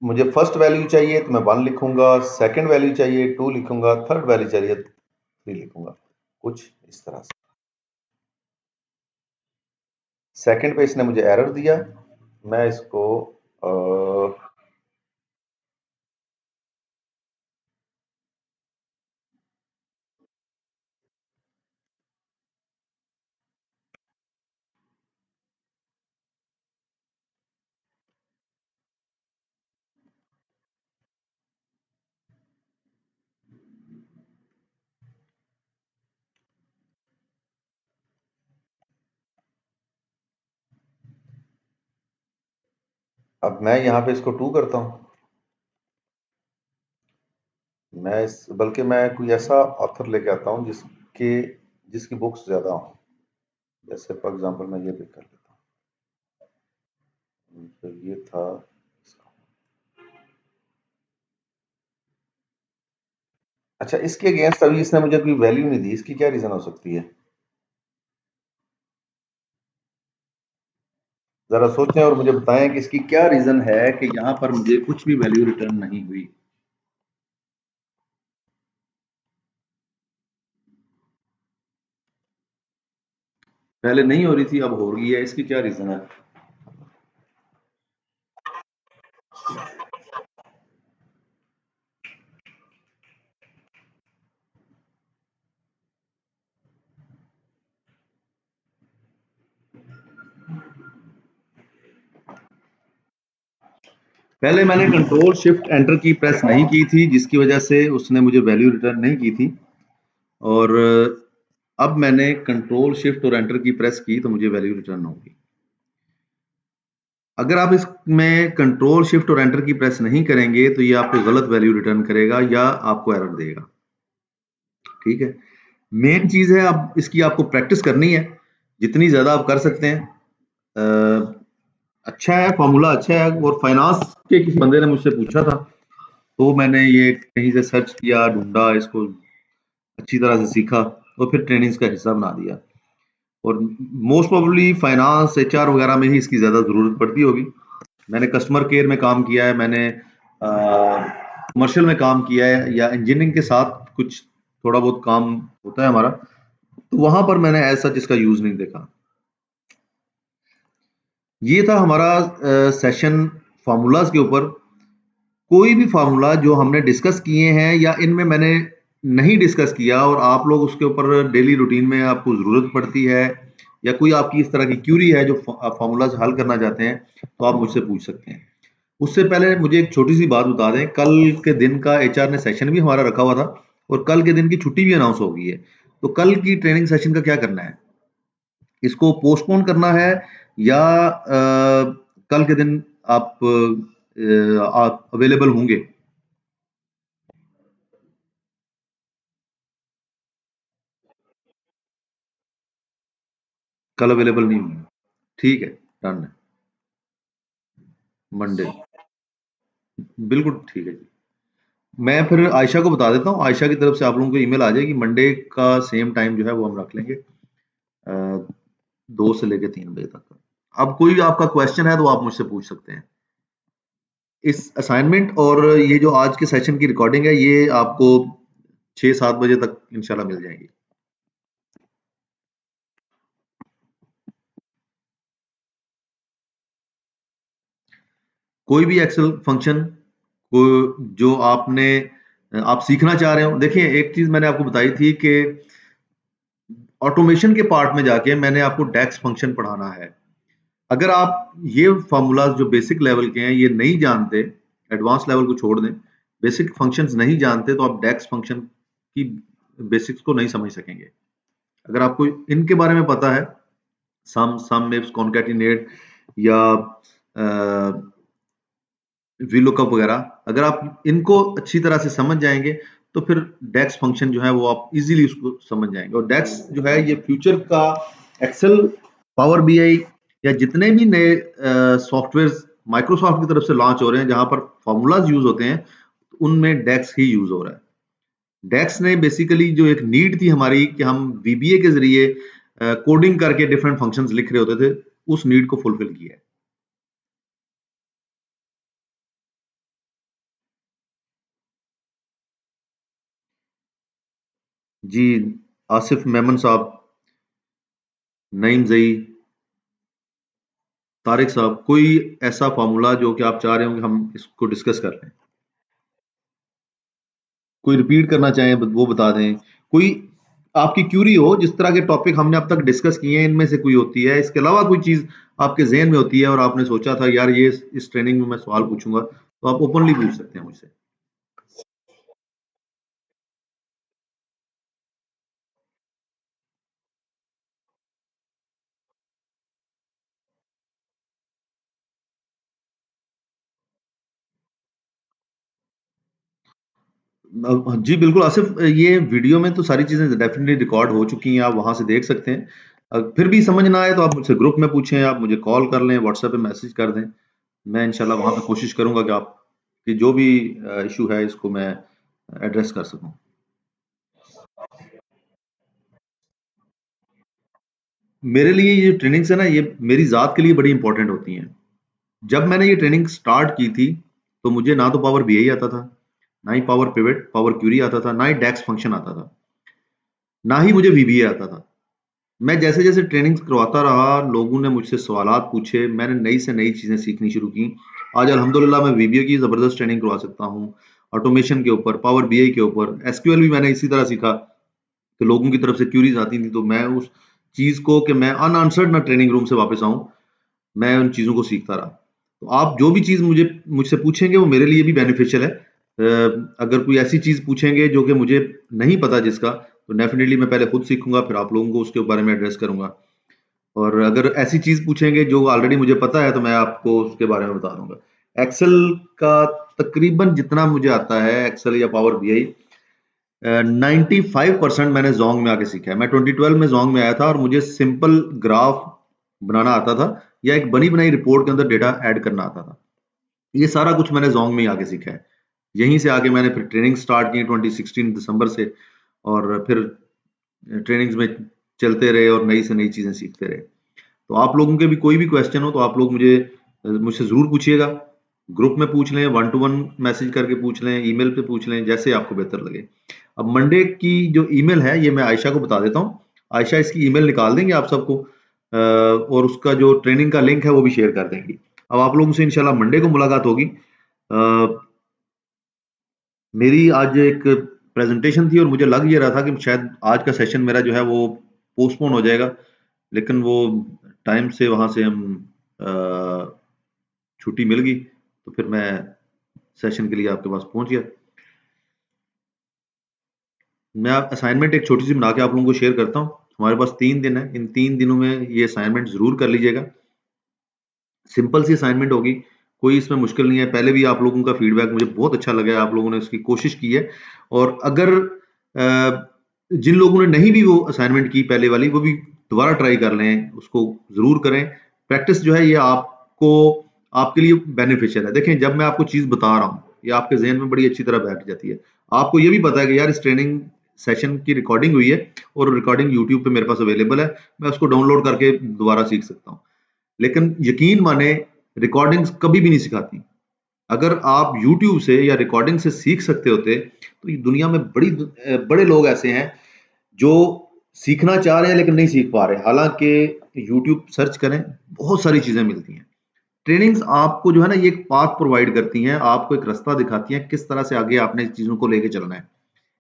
मुझे फर्स्ट वैल्यू चाहिए तो मैं 1 लिखूंगा, सेकंड वैल्यू चाहिए 2 लिखूंगा, थर्ड वैल्यू चाहिए 3 लिखूंगा, कुछ इस तरह से। सेकंड पे इसने मुझे एरर दिया, मैं इसको अब मैं यहाँ पे इसको 2 करता हूँ। बल्कि मैं कोई ऐसा ऑथर लेके आता हूँ जिसकी बुक्स ज्यादा हो। जैसे फॉर एग्जांपल मैं ये पिक कर लेता हूँ, तो ये था। अच्छा, इसके अगेंस्ट अभी इसने मुझे कोई वैल्यू नहीं दी, इसकी क्या रीजन हो सकती है? जरा सोचें और मुझे बताएं कि इसकी क्या रीजन है कि यहाँ पर मुझे कुछ भी वैल्यू रिटर्न नहीं हुई। पहले नहीं हो रही थी, अब हो रही है, इसकी क्या रीजन है? पहले मैंने कंट्रोल शिफ्ट एंटर की प्रेस नहीं की थी, जिसकी वजह से उसने मुझे वैल्यू रिटर्न नहीं की थी। और अब मैंने कंट्रोल शिफ्ट और एंटर की प्रेस की तो मुझे वैल्यू रिटर्न होगी। अगर आप इसमें कंट्रोल शिफ्ट और एंटर की प्रेस नहीं करेंगे तो ये आपको गलत वैल्यू रिटर्न करेगा या आपको एरर देगा। ठीक है। मेन चीज है, अब इसकी आपको प्रैक्टिस करनी है, जितनी ज्यादा आप कर सकते हैं। अच्छा है, फॉर्मूला अच्छा है। और फाइनेंस के किसी बंदे ने मुझसे पूछा था, तो मैंने ये कहीं से सर्च किया, ढूंढा, इसको अच्छी तरह से सीखा और फिर ट्रेनिंग्स का हिस्सा बना दिया। और मोस्ट प्रोबेबली फाइनेंस, HR वगैरह में ही इसकी ज्यादा जरूरत पड़ती होगी। मैंने कस्टमर केयर में काम किया है, मैंने कमर्शियल में काम किया है, या इंजीनियरिंग के साथ कुछ थोड़ा बहुत काम होता है हमारा, तो वहां पर मैंने ऐसा जिसका यूज नहीं देखा। ये था हमारा सेशन फार्मूलाज के ऊपर। कोई भी फार्मूला जो हमने डिस्कस किए हैं या इनमें मैंने नहीं डिस्कस किया और आप लोग उसके ऊपर डेली रूटीन में आपको ज़रूरत पड़ती है, या कोई आपकी इस तरह की क्यूरी है जो फार्मूलाज हल करना चाहते हैं, तो आप मुझसे पूछ सकते हैं। उससे पहले मुझे एक छोटी सी बात बता दें, कल के दिन का HR ने सेशन भी हमारा रखा हुआ था और कल के दिन की छुट्टी भी अनाउंस हो गई है। तो कल की ट्रेनिंग सेशन का क्या करना है? इसको पोस्टपोन करना है या कल के दिन आप अवेलेबल होंगे? कल अवेलेबल नहीं होंगे, ठीक है, डन है। मंडे, बिल्कुल ठीक है जी। मैं फिर आयशा को बता देता हूँ, आयशा की तरफ से आप लोगों को ईमेल आ जाएगी। मंडे का सेम टाइम जो है वो हम रख लेंगे, 2 से लेकर 3 बजे तक। अब कोई भी आपका क्वेश्चन है तो आप मुझसे पूछ सकते हैं। इस असाइनमेंट और ये जो आज के सेशन की रिकॉर्डिंग है, ये आपको 6-7 बजे तक इंशाल्लाह मिल जाएगी। कोई भी एक्सेल फंक्शन को जो आप सीखना चाह रहे हो, देखिए एक चीज मैंने आपको बताई थी कि ऑटोमेशन के पार्ट में जाके मैंने आपको डेक्स फंक्शन पढ़ाना है। अगर आप ये फार्मूलाज जो बेसिक लेवल के हैं ये नहीं जानते, एडवांस लेवल को छोड़ दें, बेसिक फंक्शंस नहीं जानते, तो आप डेक्स फंक्शन की बेसिक्स को नहीं समझ सकेंगे। अगर आपको इनके बारे में पता है सम में कॉन्कैटिनेट या वीलुकअप वगैरह, अगर आप इनको अच्छी तरह से समझ जाएंगे तो फिर डेक्स फंक्शन जो है वो आप इजीली उसको समझ जाएंगे। और डेक्स जो है ये फ्यूचर का एक्सेल, पावर बीआई या जितने भी नए सॉफ्टवेयर माइक्रोसॉफ्ट की तरफ से लॉन्च हो रहे हैं जहां पर फॉर्मूलाज यूज होते हैं, उनमें डेक्स ही यूज हो रहा है। डेक्स ने बेसिकली जो एक नीड थी हमारी कि हम वीबीए के जरिए कोडिंग करके डिफरेंट फंक्शंस लिख रहे होते थे, उस नीड को फुलफिल किया है। जी, आसिफ मेमन साहब, नईम जई, तारिक साहब, कोई ऐसा फार्मूला जो कि आप चाह रहे हो कि हम इसको डिस्कस कर लें, कोई रिपीट करना चाहें वो बता दें। कोई आपकी क्यूरी हो, जिस तरह के टॉपिक हमने अब तक डिस्कस किए हैं इनमें से कोई होती है, इसके अलावा कोई चीज आपके जहन में होती है और आपने सोचा था यार ये इस ट्रेनिंग में मैं सवाल पूछूंगा, तो आप ओपनली पूछ सकते हैं मुझसे। जी बिल्कुल आसिफ, ये वीडियो में तो सारी चीजें डेफिनेटली रिकॉर्ड हो चुकी हैं, आप वहां से देख सकते हैं। फिर भी समझ ना आए तो आप मुझसे ग्रुप में पूछें, आप मुझे कॉल कर लें, व्हाट्सएप पे मैसेज कर दें, मैं इंशाल्लाह वहां पे कोशिश करूंगा कि आप कि जो भी इशू है इसको मैं एड्रेस कर सकूं। मेरे लिए ये ट्रेनिंग्स है ना, ये मेरी जात के लिए बड़ी इंपॉर्टेंट होती हैं। जब मैंने ये ट्रेनिंग स्टार्ट की थी तो मुझे ना तो पावर बीआई आता था, ना ही पावर पिवट पावर क्यूरी आता था, ना ही डेक्स फंक्शन आता था, ना ही मुझे वीबीए आता था। मैं जैसे जैसे ट्रेनिंग्स करवाता रहा, लोगों ने मुझसे सवालात पूछे, मैंने नई से नई चीजें सीखनी शुरू की। आज अल्हम्दुलिल्लाह मैं वीबीए की जबरदस्त ट्रेनिंग करवा सकता हूँ, ऑटोमेशन के ऊपर, पावर बीआई के ऊपर, एसक्यूएल भी मैंने इसी तरह सीखा कि लोगों की तरफ से क्यूरीज आती थी तो मैं उस चीज को कि मैं अनआंसर्ड ना ट्रेनिंग रूम से वापस आऊं, मैं उन चीजों को सीखता रहा। तो आप जो भी चीज मुझसे पूछेंगे वो मेरे लिए भी बेनिफिशियल है। अगर कोई ऐसी चीज पूछेंगे जो कि मुझे नहीं पता जिसका, तो डेफिनेटली मैं पहले खुद सीखूंगा, फिर आप लोगों को उसके बारे में एड्रेस करूंगा। और अगर ऐसी चीज पूछेंगे जो ऑलरेडी मुझे पता है तो मैं आपको उसके बारे में बता दूंगा। एक्सेल का तकरीबन जितना मुझे आता है, एक्सेल या पावर बीआई, 95% मैंने जोंग में आके सीखा है। मैं 2012 में जोंग में आया था और मुझे सिंपल ग्राफ बनाना आता था या एक बनी बनाई रिपोर्ट के अंदर डेटा ऐड करना आता था। ये सारा कुछ मैंने जोंग में ही आके सीखा है। यहीं से आके मैंने फिर ट्रेनिंग स्टार्ट की 2016 दिसंबर से, और फिर ट्रेनिंग्स में चलते रहे और नई से नई चीजें सीखते रहे। तो आप लोगों के भी कोई भी क्वेश्चन हो तो आप लोग मुझसे जरूर पूछिएगा, ग्रुप में पूछ लें, 1-to-1 मैसेज करके पूछ लें, ईमेल पे पूछ लें, जैसे आपको बेहतर लगे। अब मंडे की जो ईमेल है ये मैं आयशा को बता देता हूँ, आयशा इसकी ईमेल निकाल देंगे आप सबको, और उसका जो ट्रेनिंग का लिंक है वो भी शेयर कर देंगी। अब आप लोगों से इंशाल्लाह मंडे को मुलाकात होगी। मेरी आज एक प्रेजेंटेशन थी और मुझे लग ये रहा था कि शायद आज का सेशन मेरा जो है वो पोस्टपोन हो जाएगा, लेकिन वो टाइम से वहां से हम छुट्टी मिल गई, तो फिर मैं सेशन के लिए आपके पास पहुंच गया। मैं असाइनमेंट एक छोटी सी बना के आप लोगों को शेयर करता हूँ। हमारे पास 3 दिन है, इन 3 दिनों में ये असाइनमेंट जरूर कर लीजिएगा। सिंपल सी असाइनमेंट होगी, कोई इसमें मुश्किल नहीं है। पहले भी आप लोगों का फीडबैक मुझे बहुत अच्छा लगा है, आप लोगों ने इसकी कोशिश की है। और अगर जिन लोगों ने नहीं भी वो असाइनमेंट की पहले वाली, वो भी दोबारा ट्राई कर लें, उसको जरूर करें। प्रैक्टिस जो है ये आपको आपके लिए बेनिफिशियल है। देखें, जब मैं आपको चीज बता रहा हूँ ये आपके जहन में बड़ी अच्छी तरह बैठ जाती है। आपको ये भी पता है कि यार इस ट्रेनिंग सेशन की रिकॉर्डिंग हुई है और रिकॉर्डिंग यूट्यूब पे मेरे पास अवेलेबल है, मैं उसको डाउनलोड करके दोबारा सीख सकता हूँ। लेकिन यकीन माने, रिकॉर्डिंग्स कभी भी नहीं सिखाती। अगर आप YouTube से या रिकॉर्डिंग से सीख सकते होते तो ये दुनिया में बड़े लोग ऐसे हैं जो सीखना चाह रहे हैं लेकिन नहीं सीख पा रहे। हालांकि YouTube सर्च करें, बहुत सारी चीजें मिलती हैं। ट्रेनिंग्स आपको जो है ना ये एक पाथ प्रोवाइड करती हैं, आपको एक रास्ता दिखाती हैं किस तरह से आगे आपने इस चीजों को लेके चलना है।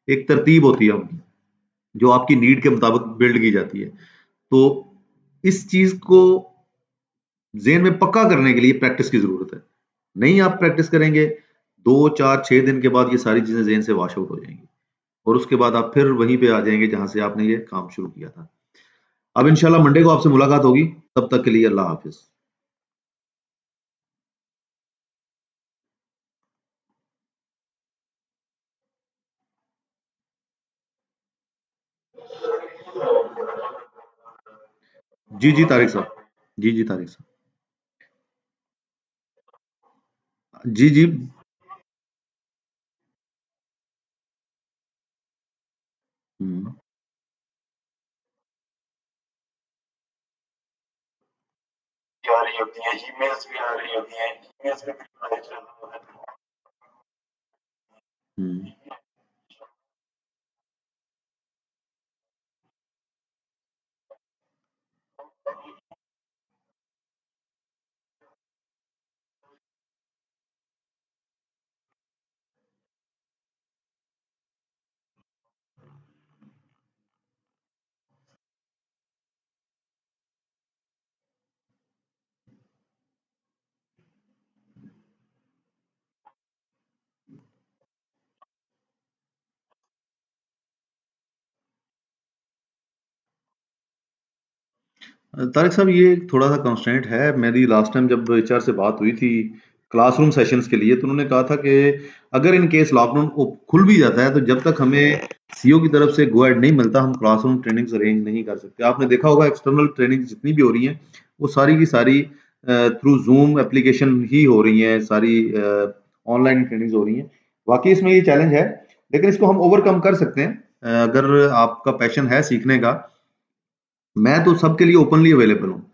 एक तरतीब होती है उनकी जो आपकी नीड के मुताबिक बिल्ड की जाती है। तो इस चीज को ज़हन में पक्का करने के लिए प्रैक्टिस की जरूरत है। नहीं आप प्रैक्टिस करेंगे, 2-4-6 दिन के बाद ये सारी चीजें ज़हन से वॉश आउट हो जाएंगी और उसके बाद आप फिर वहीं पे आ जाएंगे जहां से आपने ये काम शुरू किया था। अब इंशाल्लाह मंडे को आपसे मुलाकात होगी, तब तक के लिए अल्लाह हाफिज। जी जी तारिक साहब, जी जी तारिक साहब, जी जी। हम्म, आ रही होती है, ईमेल्स भी आ रही होती हैं, ईमेल्स में भी हम्म। तारिक साहब, ये थोड़ा सा कंस्ट्रेंट है। मेरी लास्ट टाइम जब एचआर से बात हुई थी क्लासरूम सेशंस के लिए, तो उन्होंने कहा था कि अगर इन केस लॉकडाउन खुल भी जाता है तो जब तक हमें सीईओ की तरफ से गो एड नहीं मिलता, हम क्लासरूम ट्रेनिंग्स अरेंज नहीं कर सकते। आपने देखा होगा एक्सटर्नल ट्रेनिंग जितनी भी हो रही हैं वो सारी की सारी थ्रू जूम एप्लीकेशन ही हो रही हैं, सारी ऑनलाइन ट्रेनिंग्स हो रही हैं। वाकई इसमें ये चैलेंज है, लेकिन इसको हम ओवरकम कर सकते हैं। अगर आपका पैशन है सीखने का, मैं तो सबके लिए ओपनली अवेलेबल हूँ।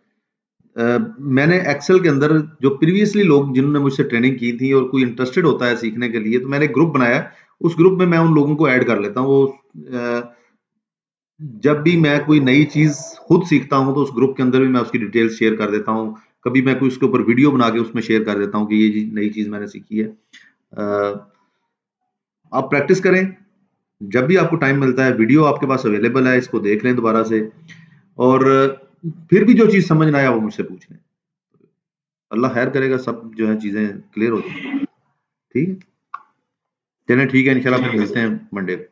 मैंने एक्सेल के अंदर जो प्रीवियसली लोग जिन्होंने मुझसे ट्रेनिंग की थी और कोई इंटरेस्टेड होता है सीखने के लिए, तो मैंने एक ग्रुप बनाया। उस ग्रुप में मैं उन लोगों को ऐड कर लेता हूँ। वो जब भी मैं कोई नई चीज खुद सीखता हूँ तो उस ग्रुप के अंदर भी मैं उसकी डिटेल्स शेयर कर देता हूँ। कभी मैं कोई उसके ऊपर वीडियो बना के उसमें शेयर कर देता हूँ कि ये नई चीज मैंने सीखी है। आप प्रैक्टिस करें, जब भी आपको टाइम मिलता है वीडियो आपके पास अवेलेबल है, इसको देख लें दोबारा से, और फिर भी जो चीज समझ ना आया वो मुझसे पूछ लें। अल्लाह खैर करेगा, सब जो है चीजें क्लियर हो जाएंगी। ठीक है, चलें, ठीक है, इंशाल्लाह फिर मिलते हैं मंडे को।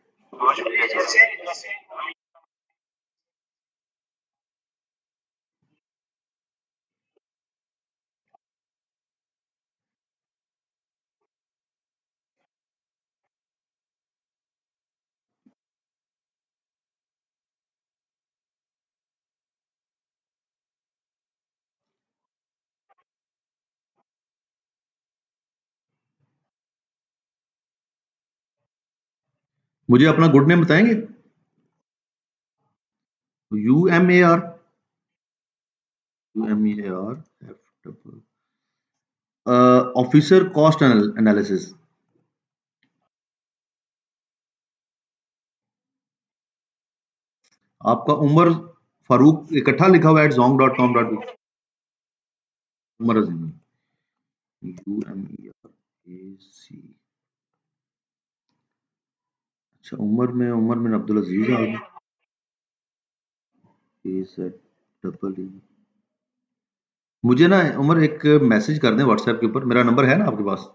मुझे अपना गुड नेम बताएंगे? UMAR, officer cost analysis. आपका उमर फारूक इकट्ठा लिखा हुआ है @zong.com.uk। उमर अजीम, UMERAC। अच्छा, उमर में अब्दुल अजीज आ गया। मुझे ना उमर एक मैसेज कर दें व्हाट्सएप के ऊपर, मेरा नंबर है ना आपके पास?